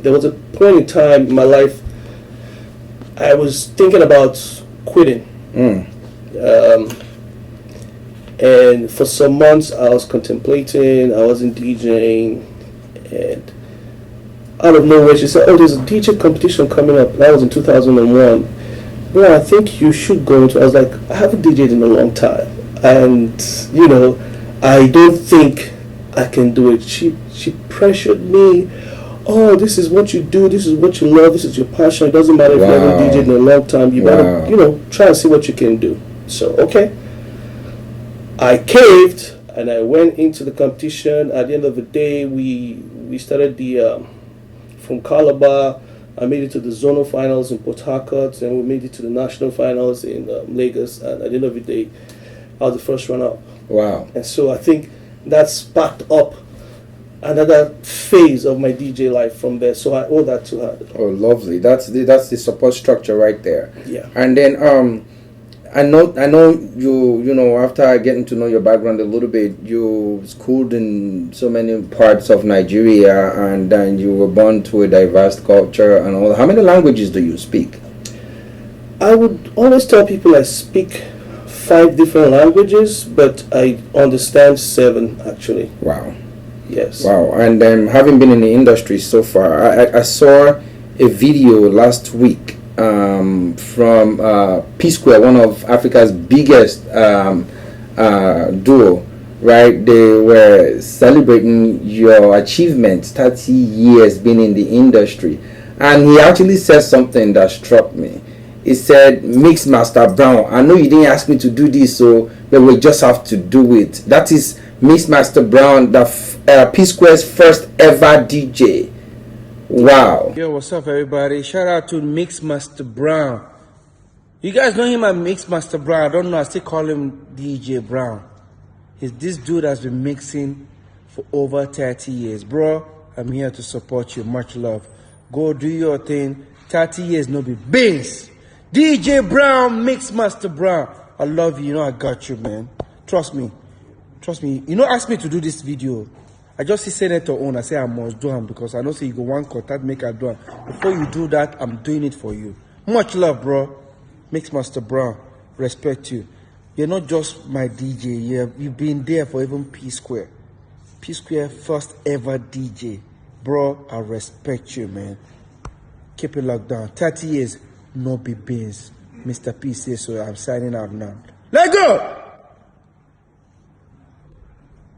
There was a point in time in my life I was thinking about quitting. And for some months I was contemplating, I wasn't DJing, and out of nowhere she said, oh, there's a DJ competition coming up. That was in 2001. Well, I think you should go into it. I was like, I haven't DJed in a long time, and you know, I don't think I can do it. She pressured me. Oh, this is what you do, this is what you love, this is your passion. It doesn't matter if you haven't DJed in a long time. You better, you know, try and see what you can do. So, okay. I caved and I went into the competition. At the end of the day, we started from Calabar. I made it to the zonal finals in Port Harcourt, and we made it to the national finals in Lagos. And at the end of the day, I was the first runner-up. Wow. And so I think that sparked up another phase of my DJ life from there. So I owe that to her. Oh, lovely. That's the support structure right there. Yeah. And then I know you know, after getting to know your background a little bit, you schooled in so many parts of Nigeria, and then you were born to a diverse culture and all. How many languages do you speak? I would always tell people I speak 5 different languages, but I understand 7 actually. Wow. Yes. Wow. And having been in the industry so far, I saw a video last week from P Square, one of Africa's biggest duo, right? They were celebrating your achievements, 30 years being in the industry. And he actually said something that struck me. He said, Mix Master Brown, I know you didn't ask me to do this, but we just have to do it. That is Mix Master Brown, the P Square's first ever DJ. Wow. Yo, what's up, everybody? Shout out to Mix Master Brown. You guys know him as Mix Master Brown. I don't know, I still call him DJ Brown. This dude has been mixing for over 30 years. Bro, I'm here to support you. Much love. Go do your thing. 30 years, no be beans. DJ Brown, Mix Master Brown. I love you. You know I got you, man. Trust me. Trust me. You know, ask me to do this video. I just see Senator on. I say I must do him because I know say you go one contact make I do him. Before you do that, I'm doing it for you. Much love, bro. Mix Master Brown. Respect you. You're not just my DJ. You've been there for even P Square. P Square first ever DJ. Bro, I respect you, man. Keep it locked down. 30 years, no be beans. Mr. P says so. I'm signing out now. Let go!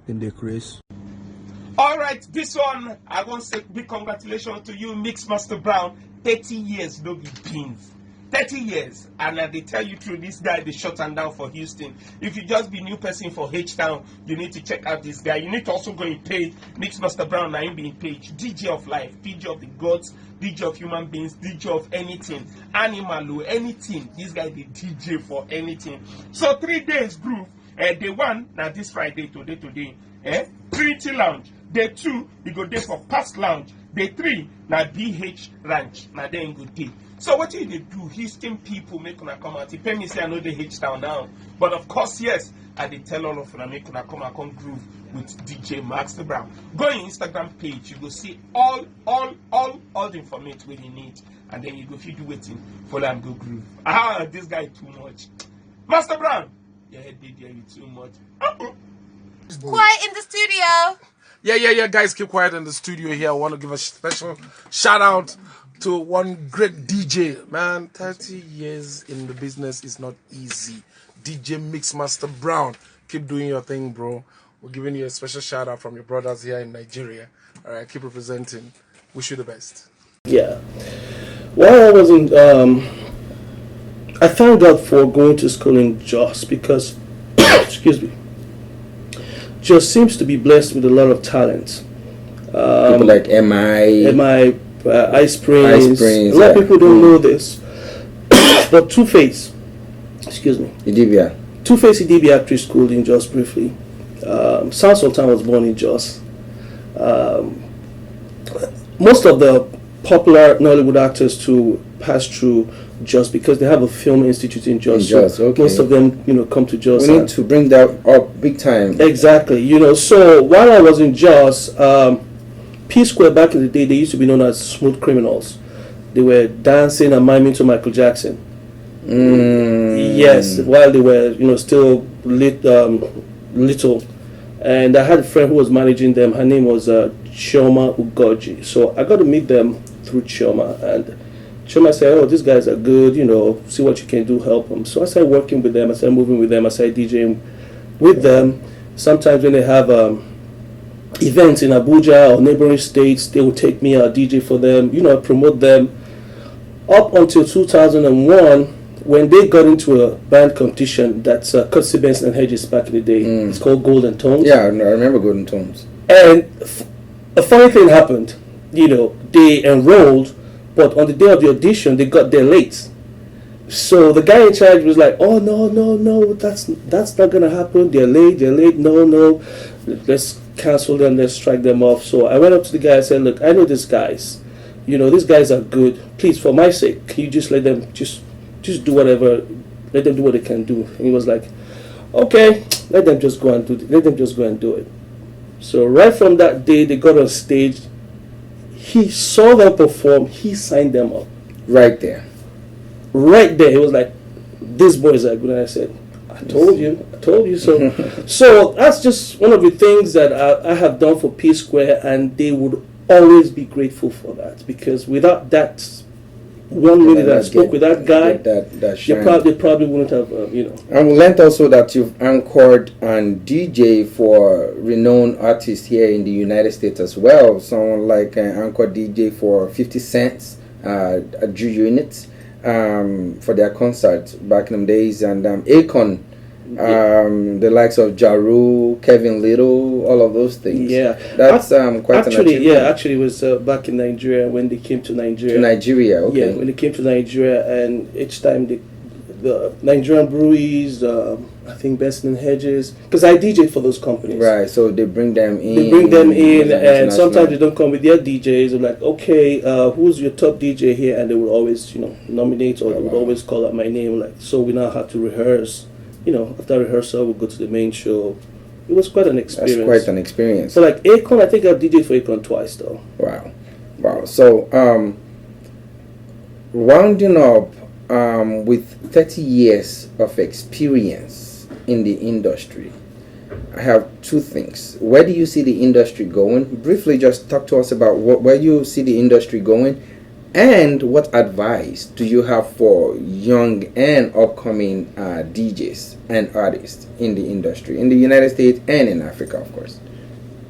In the Chris. All right, this one, I want to say big congratulations to you, Mix Master Brown. 30 years, no be beans. 30 years, and they tell you through this guy, they shut him down for Houston. If you just be new person for H-Town, you need to check out this guy. You need to also go in page, Mix Master Brown, now him being page, DJ of life, DJ of the gods, DJ of human beings, DJ of anything, animal, anything. This guy, the DJ for anything. So 3 days groove. Day 1, now this Friday, today, Trinity Lounge. Day 2, you go there for Past Lounge. Day 3, now BH Ranch. Now then go day. So what you do? Houston people make una come out. You pay me say I know the H-Town now. But of course, yes, I did tell all of them make una come and come groove with DJ Master Brown. Go on Instagram page, you go see all the information we need. And then you go if you do waiting, follow and go groove. Ah, this guy too much. Master Brown, your head did you too much. Quiet in the studio. Yeah, guys, keep quiet in the studio here. I want to give a special shout out to one great DJ. Man, 30 years in the business is not easy. DJ Mixmaster Brown. Keep doing your thing, bro. We're giving you a special shout out from your brothers here in Nigeria. All right, keep representing. Wish you the best. Yeah. While I was in, I found out for going to school in Jos because, excuse me, Jos seems to be blessed with a lot of talent. People like MI, Ice Prince. A lot of people don't know this, but Two-Face, excuse me, Idibia. Two-Face Idibia actually schooled in Jos briefly. Sound Sultan was born in Jos. Most of the popular Nollywood actors to pass through Jos because they have a film institute in Jos. Okay. Most of them, come to Jos. We need to bring that up big time. Exactly. So while I was in Jos, P Square back in the day, they used to be known as smooth criminals. They were dancing and miming to Michael Jackson. Yes, while they were, still little. And I had a friend who was managing them. Her name was Chioma Ugoji. So I got to meet them through Chioma. And Chioma said, oh, these guys are good, see what you can do, help them. So I started working with them. I started moving with them. I started DJing with them. Sometimes when they have events in Abuja or neighboring states, they would take me out, DJ for them, promote them. Up until 2001, when they got into a band competition that's Courtesy Benson and Hedges back in the day. It's called Golden Tones. Yeah, I remember Golden Tones. And a funny thing happened. They enrolled, but on the day of the audition, they got there late. So the guy in charge was like, oh, no, that's not going to happen. They're late, no. Let's cancel them, let's strike them off. So I went up to the guy and said, look, I know these guys. These guys are good. Please, for my sake, can you just let them just do whatever, let them do what they can do. And he was like, okay, let them just go and do it. So right from that day, they got on stage. He saw them perform. He signed them up. Right there. He was like, these boys are good. And I said, I told you so. So that's just one of the things that I have done for P Square, and they would always be grateful for that, because without that 1 minute I spoke with that guy, they probably wouldn't have, And we learned also that you've anchored and DJ for renowned artists here in the United States as well. Someone like anchor DJ for 50 Cent, a Jew unit, for their concerts back in the days, and Akon, the likes of Jaru, Kevin Little, all of those things. Yeah, that's quite actually, it was back in Nigeria when they came to Nigeria. Okay. Yeah, when they came to Nigeria, and each time the Nigerian breweries, I think Benson and Hedges, because I DJ for those companies. Right, so they bring them in. And sometimes they don't come with their DJs. They're like, okay, who's your top DJ here? And they would always, nominate, or they would always call out my name. Like, so we now have to rehearse. After rehearsal, we'll go to the main show. It was quite an experience. That's quite an experience. So like Akon, I think I've DJed for Akon twice though. Wow. So rounding up with 30 years of experience in the industry, I have two things. Where do you see the industry going? Briefly, just talk to us about where you see the industry going, and what advice do you have for young and upcoming DJs and artists in the industry, in the United States and in Africa, of course?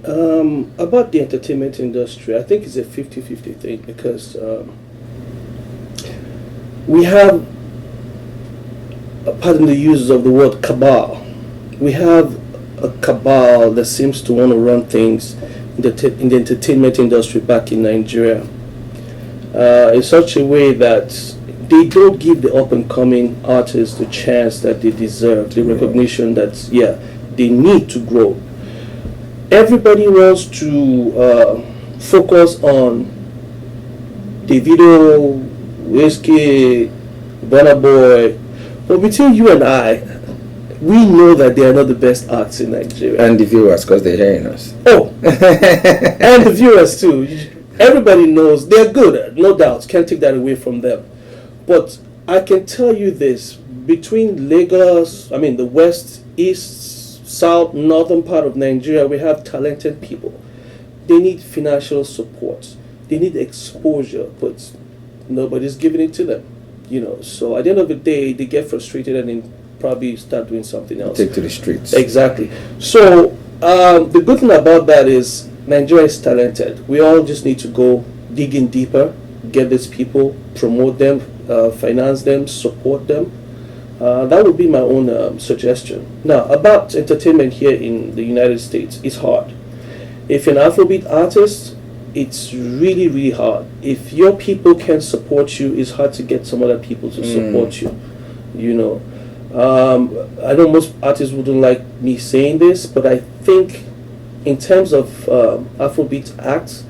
About the entertainment industry, I think it's a 50-50 thing, because we have, pardon the use of the word cabal, we have a cabal that seems to want to run things in the entertainment industry back in Nigeria. In such a way that they don't give the up-and-coming artists the chance that they deserve, the recognition that, they need to grow. Everybody wants to focus on Davido, Whiskey, Burna Boy, but between you and I, we know that they are not the best acts in Nigeria. And the viewers, because they're hearing us. Oh, and the viewers too. Everybody knows they're good, no doubt. Can't take that away from them. But I can tell you this, between Lagos, the west, east, south, northern part of Nigeria, we have talented people. they need financial support. They need exposure, but nobody's giving it to them. So at the end of the day, they get frustrated and then probably start doing something else. Take to the streets. Exactly. So the good thing about that is Nigeria is talented. We all just need to go dig in deeper, get these people, promote them, finance them, support them. That would be my own suggestion. Now, about entertainment here in the United States, it's hard. If you're an Afrobeat artist, it's really, really hard. If your people can support you, it's hard to get some other people to support you. I know most artists wouldn't like me saying this, but I think in terms of Afrobeat acts,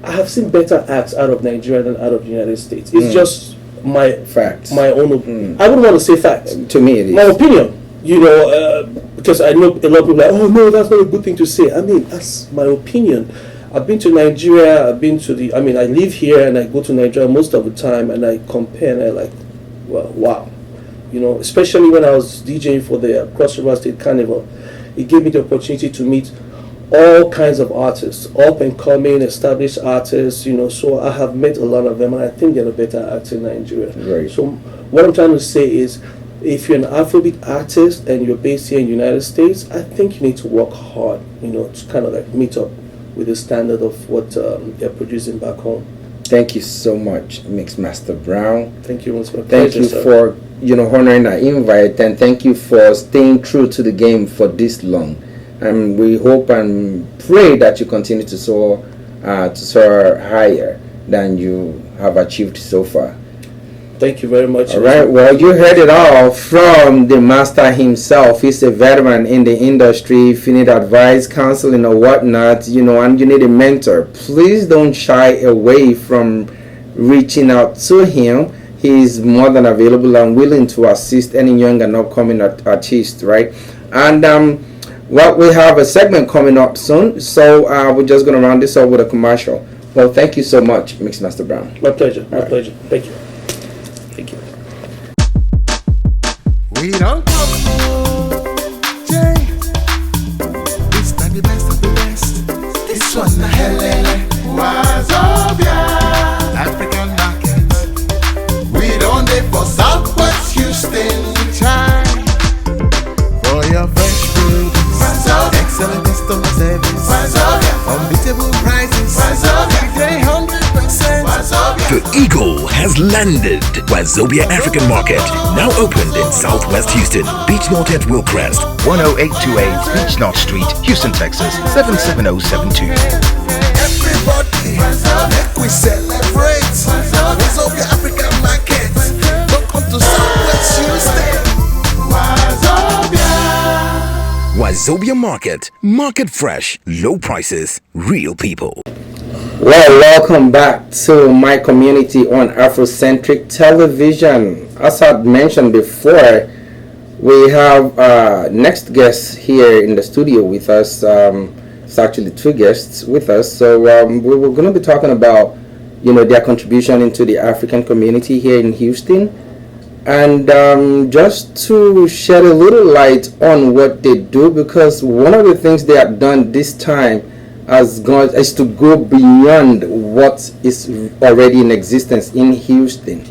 I have seen better acts out of Nigeria than out of the United States. It's just my facts, my own opinion. I wouldn't want to say facts. To me, it is my opinion. Because I know a lot of people are like, oh no, that's not a good thing to say. I mean, that's my opinion. I've been to Nigeria. I live here and I go to Nigeria most of the time, and I compare and I like, well, wow. Especially when I was DJing for the Cross River State Carnival, it gave me the opportunity to meet all kinds of artists, up and coming, established artists, so I have met a lot of them, and I think they're the better acts in Nigeria. Right. So what I'm trying to say is, if you're an Afrobeat artist and you're based here in the United States, I think you need to work hard, to kind of like meet up with the standard of what they're producing back home. Thank you so much, Mixmaster Brown. Thank you once more. Thank you for honoring our invite, and thank you for staying true to the game for this long. And we hope and pray that you continue to soar higher than you have achieved so far. Thank you very much. All right. Well, you heard it all from the master himself. He's a veteran in the industry. If you need advice, counseling, or whatnot, and you need a mentor, please don't shy away from reaching out to him. He's more than available and willing to assist any young and upcoming artist, right? And we have a segment coming up soon, so we're just going to round this up with a commercial. Well, thank you so much, Mixmaster Brown. My pleasure. My pleasure. Thank you. Thank you. We don't come, Jay. It's not the best of the best. This one, the hell, Wazobia African market. We don't live for Southwest Houston. We try for your fresh food. Excellent customer service. Unbeatable prices. 100%. The Eagle has landed. Wazobia African Market, now opened in Southwest Houston. Beach North at Wilcrest, 10828 Beach North Street, Houston, Texas, 77072. Everybody, make we celebrate. Wazobia African Market. Welcome to Southwest Houston. Wazobia Market. Market fresh, low prices, real people. Well, welcome back to My Community on Afrocentric Television. As I mentioned before, we have next guest here in the studio with us. It's actually two guests with us. So we were going to be talking about, their contribution into the African community here in Houston. And just to shed a little light on what they do, because one of the things they have done this time is to go beyond what is already in existence in Houston.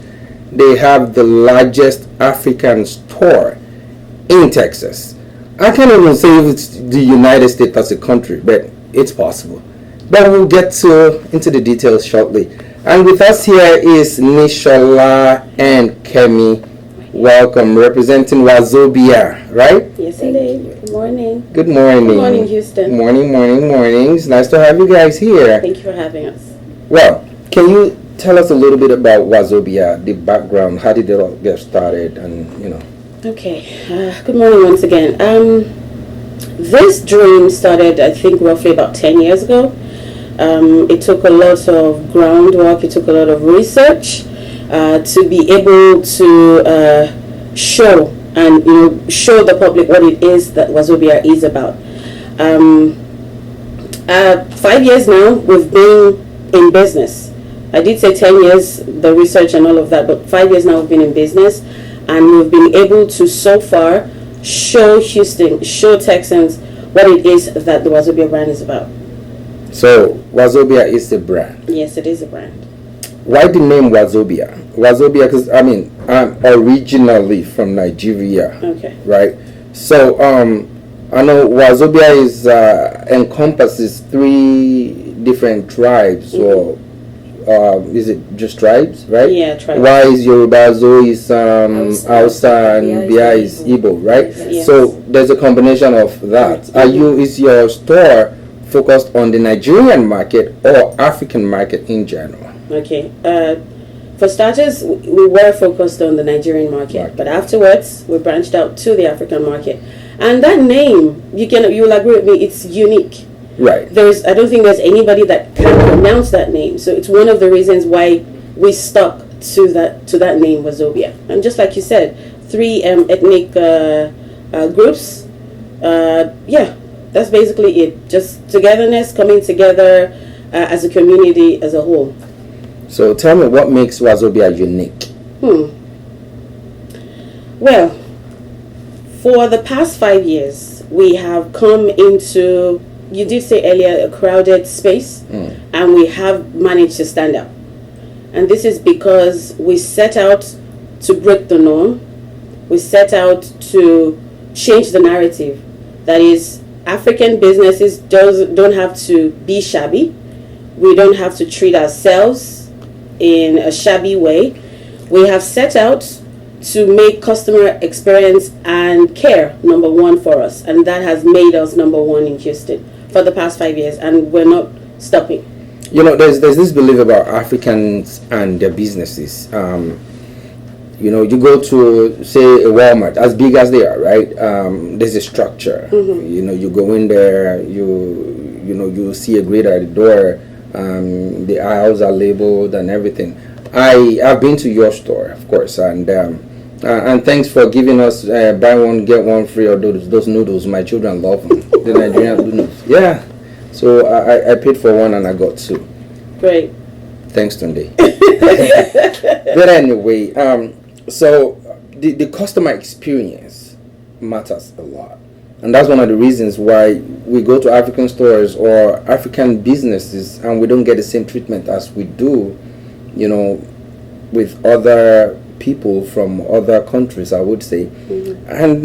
They have the largest African store in Texas. I can't even say if it's the United States as a country, but it's possible. But we'll get into the details shortly. And with us here is Nishola and Kemi. Welcome, representing Wazobia, right? Yes, indeed. Good morning. Good morning. Good morning, Houston. Morning. It's nice to have you guys here. Thank you for having us. Well, can you tell us a little bit about Wazobia, the background? How did it all get started? And Okay. Good morning once again. This dream started, I think, roughly about 10 years ago. It took a lot of groundwork. It took a lot of research to be able to show show the public what it is that Wazobia is about. 5 years now we've been in business. I did say 10 years, the research and all of that, but 5 years now we've been in business, and we've been able to so far show Houston, show Texans what it is that the Wazobia brand is about. So Wazobia is a brand. Yes, it is a brand. Why the name Wazobia? Wazobia, because I mean, I'm originally from Nigeria. Okay. Right. So I know Wazobia is encompasses 3 different tribes, or is it just tribes, right? Yeah, tribes. Why is Yoruba, Zo is Hausa, and Bia is Igbo, right? Yes. So there's a combination of that. Is your store focused on the Nigerian market or African market in general? Okay. For starters, we were focused on the Nigerian market, but afterwards we branched out to the African market. And that name, you will agree with me, it's unique. Right. I don't think there's anybody that can pronounce that name. So it's one of the reasons why we stuck to that name, Wazobia. And just like you said, 3 ethnic groups. Yeah, that's basically it. Just togetherness, coming together as a community as a whole. So tell me, what makes Wazobia unique? Well, for the past 5 years, we have come into, you did say earlier, a crowded space, and we have managed to stand out. And this is because we set out to break the norm. We set out to change the narrative. That is, African businesses don't have to be shabby. We don't have to treat ourselves in a shabby way. We have set out to make customer experience and care number 1 for us, and that has made us number 1 in Houston for the past 5 years, and we're not stopping. You know, there's this belief about Africans and their businesses. You know, you go to, say, a Walmart, as big as they are, right? There's a structure. You know, you go in there, you see a greeter at the door. The aisles are labeled and everything. I've been to your store, of course, and thanks for giving us buy one get one free, or those noodles. My children love them, the Nigerian noodles. Yeah, so I paid for 1 and I got 2. Great. Thanks, Tunde. But anyway, so the customer experience matters a lot. And that's one of the reasons why we go to African stores or African businesses and we don't get the same treatment as we do, you know, with other people from other countries, I would say. And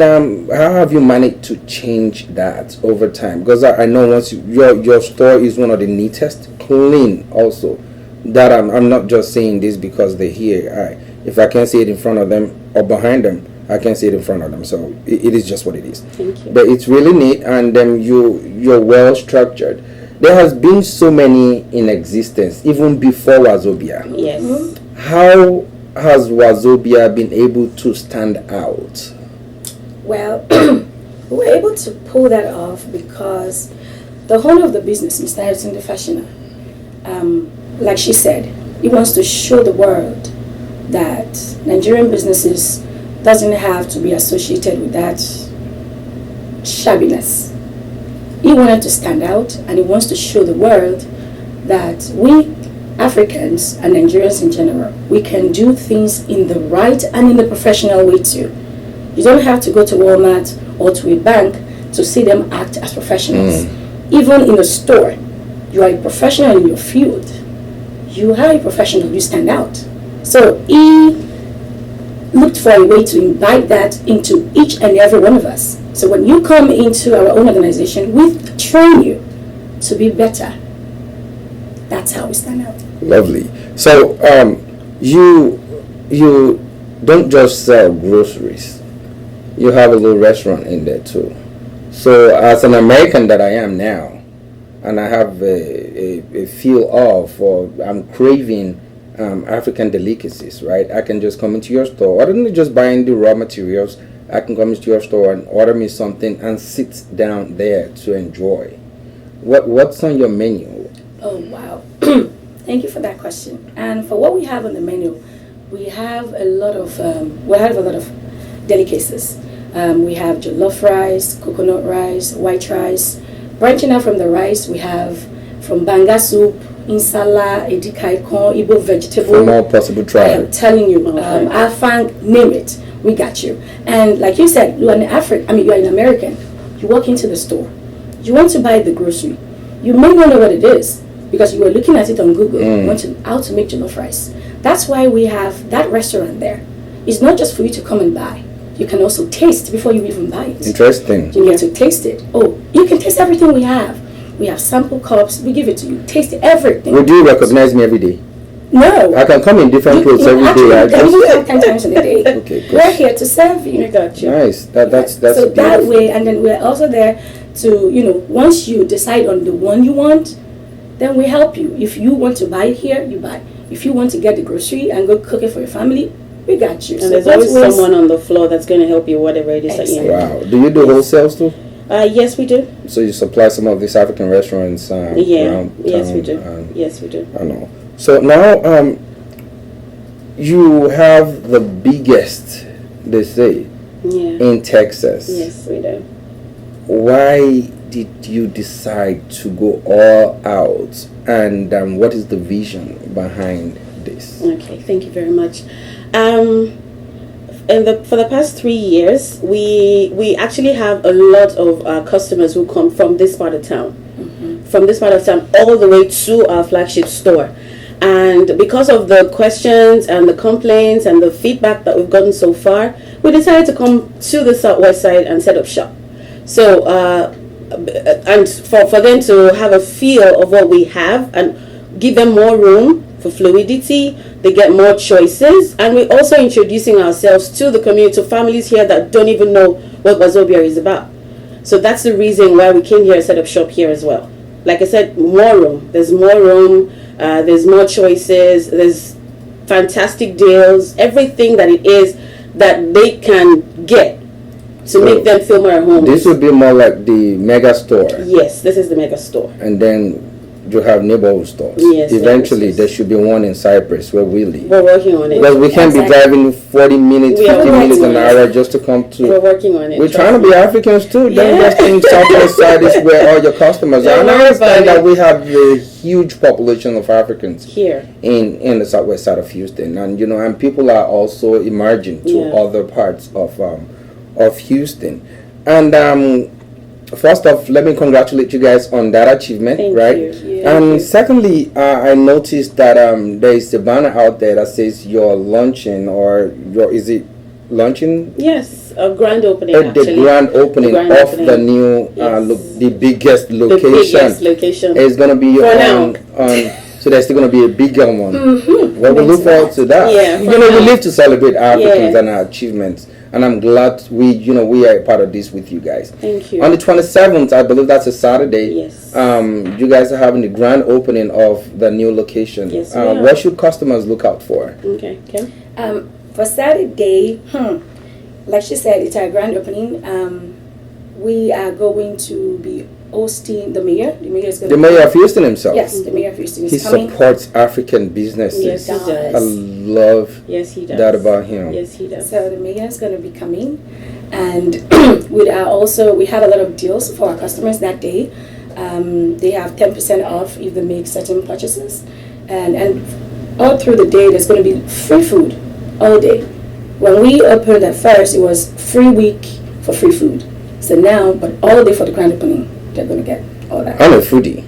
how have you managed to change that over time? Because I know once your store is one of the neatest, clean also. That I'm not just saying this because they're here. If I can't see it in front of them or behind them, I can see it in front of them. So it is just what it is. Thank you. But it's really neat, and you're well structured. There has been so many in existence even before Wazobia. Yes. How has Wazobia been able to stand out? Well, we were able to pull that off because the owner of the business, Mr. Harrison the Fashioner, like she said, he wants to show the world that Nigerian businesses doesn't have to be associated with that shabbiness. He wanted to stand out, and he wants to show the world that we Africans and Nigerians in general, we can do things in the right and in the professional way too. You don't have to go to Walmart or to a bank to see them act as professionals. Even in a store, you are a professional in your field. You are a professional, you stand out. So he looked for a way to invite that into each and every one of us. So when you come into our own organization, we train you to be better. That's how we stand out. Lovely. So you don't just sell groceries. You have a little restaurant in there too. So as an American that I am now, and I have a feel of, or I'm craving African delicacies, right? I can just come into your store. Other than just buying the raw materials, I can come into your store and order me something and sit down there to enjoy. What's on your menu? Oh, wow. Thank you for that question. And for what we have on the menu, we have a lot of delicacies. We have jollof rice, coconut rice, white rice. Branching out from the rice, we have from banga soup, insala, edikaikon, Igbo vegetable. From all possible tribes. I am telling you, afang, name it, we got you. And like you said, you're an American. You walk into the store, you want to buy the grocery. You may not know what it is because you were looking at it on Google, how to make jollof rice. That's why we have that restaurant there. It's not just for you to come and buy. You can also taste before you even buy it. Interesting. You get to taste it. Oh, you can taste everything we have. We have sample cups. We give it to you. Taste everything. Would you recognize me every day? No. I can come in different clothes every day. I can even come 10 times in a day. Okay, good. We're here to serve you. Nice. That's so beautiful. that way, and then we're also there to, once you decide on the one you want, then we help you. If you want to buy it here, you buy. If you want to get the grocery and go cook it for your family, we got you. And So there's always someone on the floor that's going to help you, whatever it is that you need. Wow. Do you do wholesales too? Yes, we do. So you supply some of these African restaurants around Yes, town, we do. Yes, we do. I know. So now you have the biggest, they say, in Texas. Yes, we do. Why did you decide to go all out, and what is the vision behind this? Okay, thank you very much. For the past 3 years, we actually have a lot of customers who come from this part of town, from this part of town all the way to our flagship store. And because of the questions and the complaints and the feedback that we've gotten so far, we decided to come to the southwest side and set up shop. So, and for them to have a feel of what we have and give them more room for fluidity, they get more choices, and we're also introducing ourselves to the community, to families here that don't even know what Wazobia is about. So that's the reason why we came here and set up shop here as well. Like I said, more room. There's more room. There's more choices. There's fantastic deals. Everything that it is that they can get to make them feel more at home. This would be more like the mega store. Yes, this is the mega store. And then you have neighborhood stores. Yes. Eventually, there should be one in Cyprus where we live. We're working on it. Because we can't be driving 40 minutes, 50 minutes an hour just to come to. We're working on it. We're trying to be Africans too. Don't just think Southwest side is where all your customers are. And I understand that we have a huge population of Africans here in the Southwest side of Houston, and and people are also emerging to other parts of Houston. And first off, let me congratulate you guys on that achievement. Thank right? you. And secondly, I noticed that there is a banner out there that says you're launching, is it launching? Yes, a grand opening. The grand opening of the new, the biggest location. The biggest location. It's going to be on. So there's still going to be a bigger one. Well, we look forward to that. Yeah, we live to celebrate Africans and our achievements. And I'm glad we are a part of this with you guys. Thank you. On the 27th, I believe that's a Saturday. Yes. You guys are having the grand opening of the new location. Yes, what should customers look out for? Okay. For Saturday, like she said, it's our grand opening. We are going to be hosting the mayor. The mayor is going The mayor of Houston himself. Yes, the mayor of Houston is he coming. supports African businesses. Yes, he does. I love that about him. Yes, he does. So the mayor is going to be coming, and we have a lot of deals for our customers that day. They have 10% off if they make certain purchases, and all through the day there's going to be free food all day. When we opened at first, it was free week for free food. So now, but all day for the grand opening, they're going to get all that. I'm a foodie,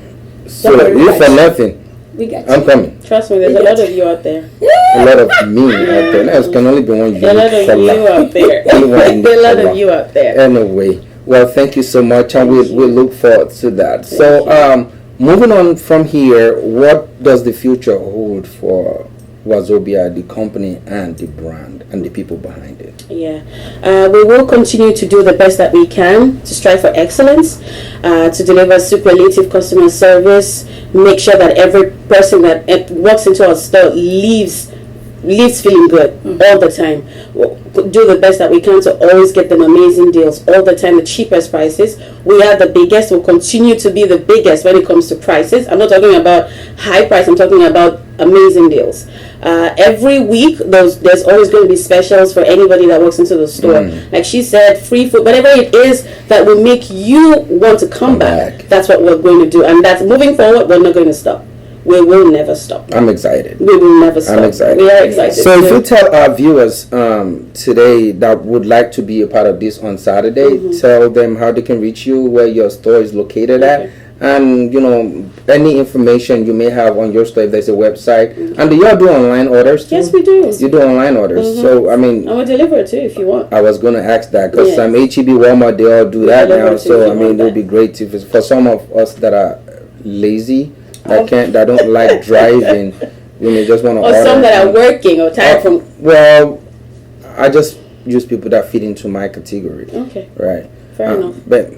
so if for nothing, we got I'm coming. Trust me, there's a lot of you out there. A lot of me out there. There can only be one you. A lot of you out there. A lot of you out there. Anyway, well, thank you so much, and we'll look forward to that. So, moving on from here, what does the future hold for Wazobia, the company and the brand and the people behind it? Yeah, we will continue to do the best that we can to strive for excellence, to deliver superlative customer service, make sure that every person that walks into our store leaves feeling good all the time. We'll do the best that we can to always get them amazing deals all the time, the cheapest prices. We are the biggest, we'll continue to be the biggest when it comes to prices. I'm not talking about high price, I'm talking about amazing deals. Every week there's always going to be specials for anybody that walks into the store. Like she said, free food, whatever it is that will make you want to come back, that's what we're going to do. And that's moving forward, we're not going to stop. We will never stop. I'm excited. We will never stop. I'm excited. We are excited. So if you tell our viewers today that would like to be a part of this on Saturday, tell them how they can reach you, where your store is located at, and any information you may have on your store if there's a website. And do y'all do online orders too? Yes, we do. You do online orders. So I mean, and we deliver it too if you want. I was going to ask that because some HEB, Walmart, they all do that now. So I mean, it would be great if for some of us that are lazy, that don't like driving, just want to order. Or some that are working or tired from. Well, I just use people that fit into my category. Okay. Right. Fair enough. But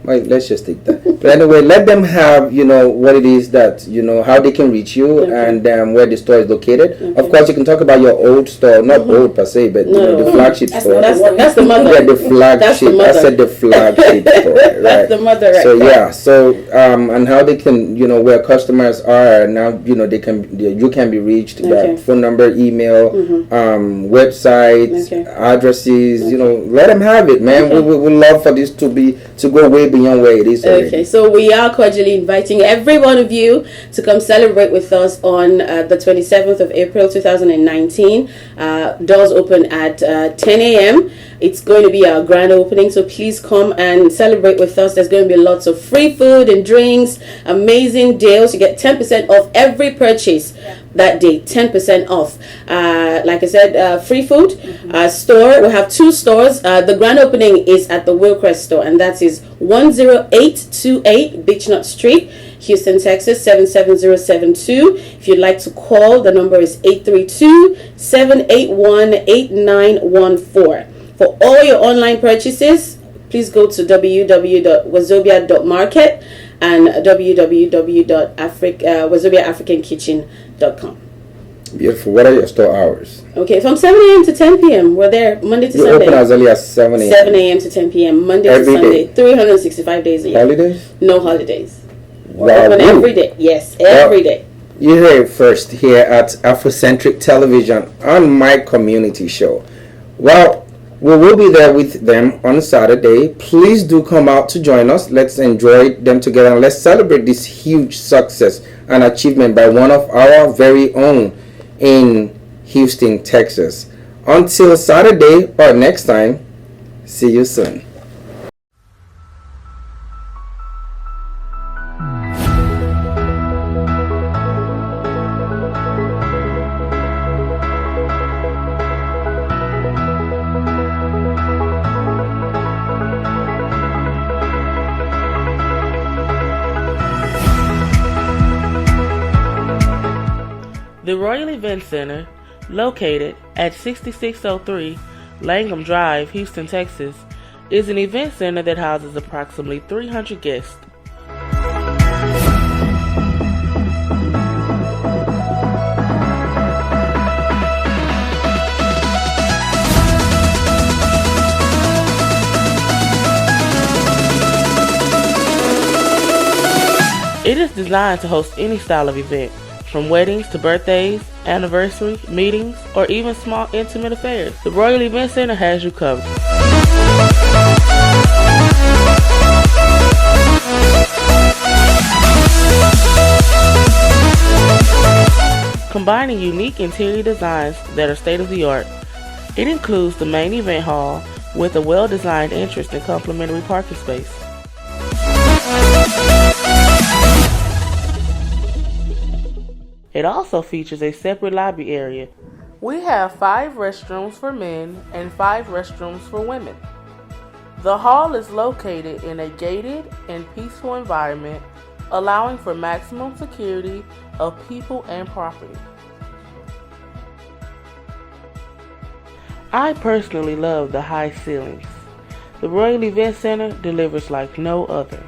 wait, let's just take that. But anyway, let them have what it is that how they can reach you and where the store is located. Of course, you can talk about your old store, not old per se, but the flagship store. That's the mother. Yeah, the flagship. I said the flagship store. Right. That's the mother. Right. So yeah, so and how they can where customers are now, they can you can be reached. That phone number, email, websites, addresses. Let them have it, man. We would love for this to go way beyond where it is already. Okay, so we are cordially inviting every one of you to come celebrate with us on the 27th of April 2019. Doors open at 10 a.m. It's going to be our grand opening, so please come and celebrate with us. There's going to be lots of free food and drinks, amazing deals. You get 10% off every purchase that day, 10% off. Like I said, free food. Store, we have 2 stores. The grand opening is at the Wilcrest store, and that is 10828 Beechnut Street, Houston, Texas 77072. If you'd like to call, the number is 832-781-8914. For all your online purchases, please go to www.wazobia.market and www.wazobiaafricankitchen.com. Beautiful. What are your store hours? Okay, from 7 a.m. to 10 p.m. We're there Monday to Sunday. You open as early as 7 a.m. 7 a.m. to 10 p.m. Monday to Sunday. 365 days a year. Holidays? No holidays. We're open every day. Yes, every day. You hear it first here at Afrocentric Television on My Community Show. Well, we will be there with them on Saturday. Please do come out to join us. Let's enjoy them together and let's celebrate this huge success and achievement by one of our very own in Houston, Texas. Until Saturday or next time, see you soon. The Royal Event Center, located at 6603 Langham Drive, Houston, Texas, is an event center that houses approximately 300 guests. It is designed to host any style of event, from weddings to birthdays, anniversaries, meetings, or even small intimate affairs. The Royal Event Center has you covered. Combining unique interior designs that are state-of-the-art, it includes the main event hall with a well-designed entrance and complimentary parking space. It also features a separate lobby area. We have 5 restrooms for men and 5 restrooms for women. The hall is located in a gated and peaceful environment, allowing for maximum security of people and property. I personally love the high ceilings. The Royal Event Center delivers like no other.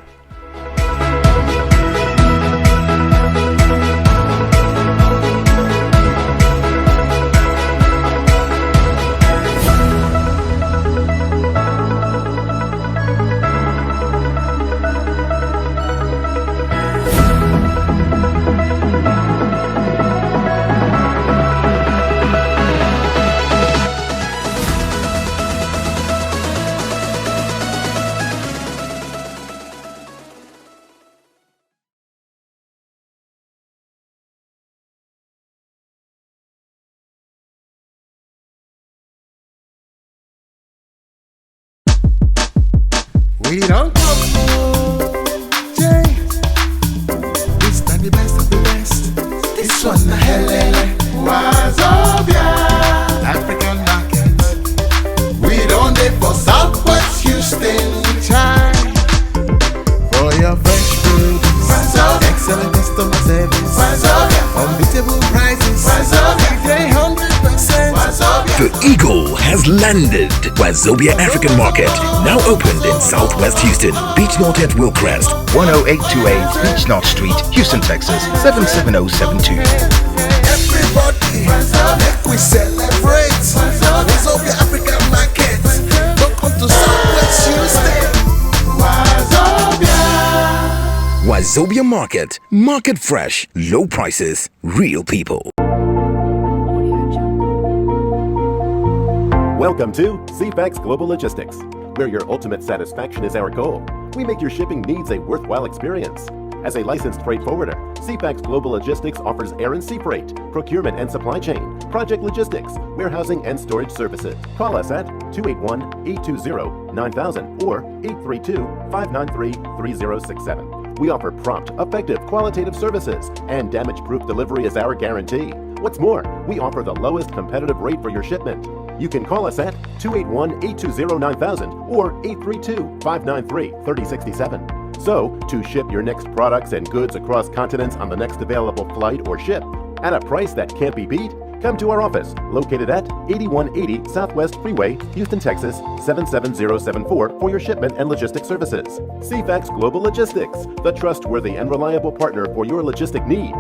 We don't come, Jay. This one na helele. Wazobia African market. We don't dey for Southwest Houston. Chai. For your fresh produce. Wazobia. Excellent customer service. Wazobia. Unbeatable prices. Wazobia. 100%. Wazobia. The Eagle has landed. Wazobia African Market, now opened in Southwest Houston. Beach North at Wilcrest, 10828 Beach North Street, Houston, Texas, 77072. Everybody, make we celebrate. Wazobia African Market. Welcome to Southwest Houston. Wazobia. Wazobia Market. Market fresh, low prices, real people. Welcome to CFAX Global Logistics, where your ultimate satisfaction is our goal. We make your shipping needs a worthwhile experience. As a licensed freight forwarder, CFAX Global Logistics offers air and sea freight, procurement and supply chain, project logistics, warehousing and storage services. Call us at 281-820-9000 or 832-593-3067. We offer prompt, effective, qualitative services, and damage-proof delivery is our guarantee. What's more, we offer the lowest competitive rate for your shipment. You can call us at 281-820-9000 or 832-593-3067. So, to ship your next products and goods across continents on the next available flight or ship at a price that can't be beat, come to our office located at 8180 Southwest Freeway, Houston, Texas 77074 for your shipment and logistic services. CFAX Global Logistics, the trustworthy and reliable partner for your logistic need.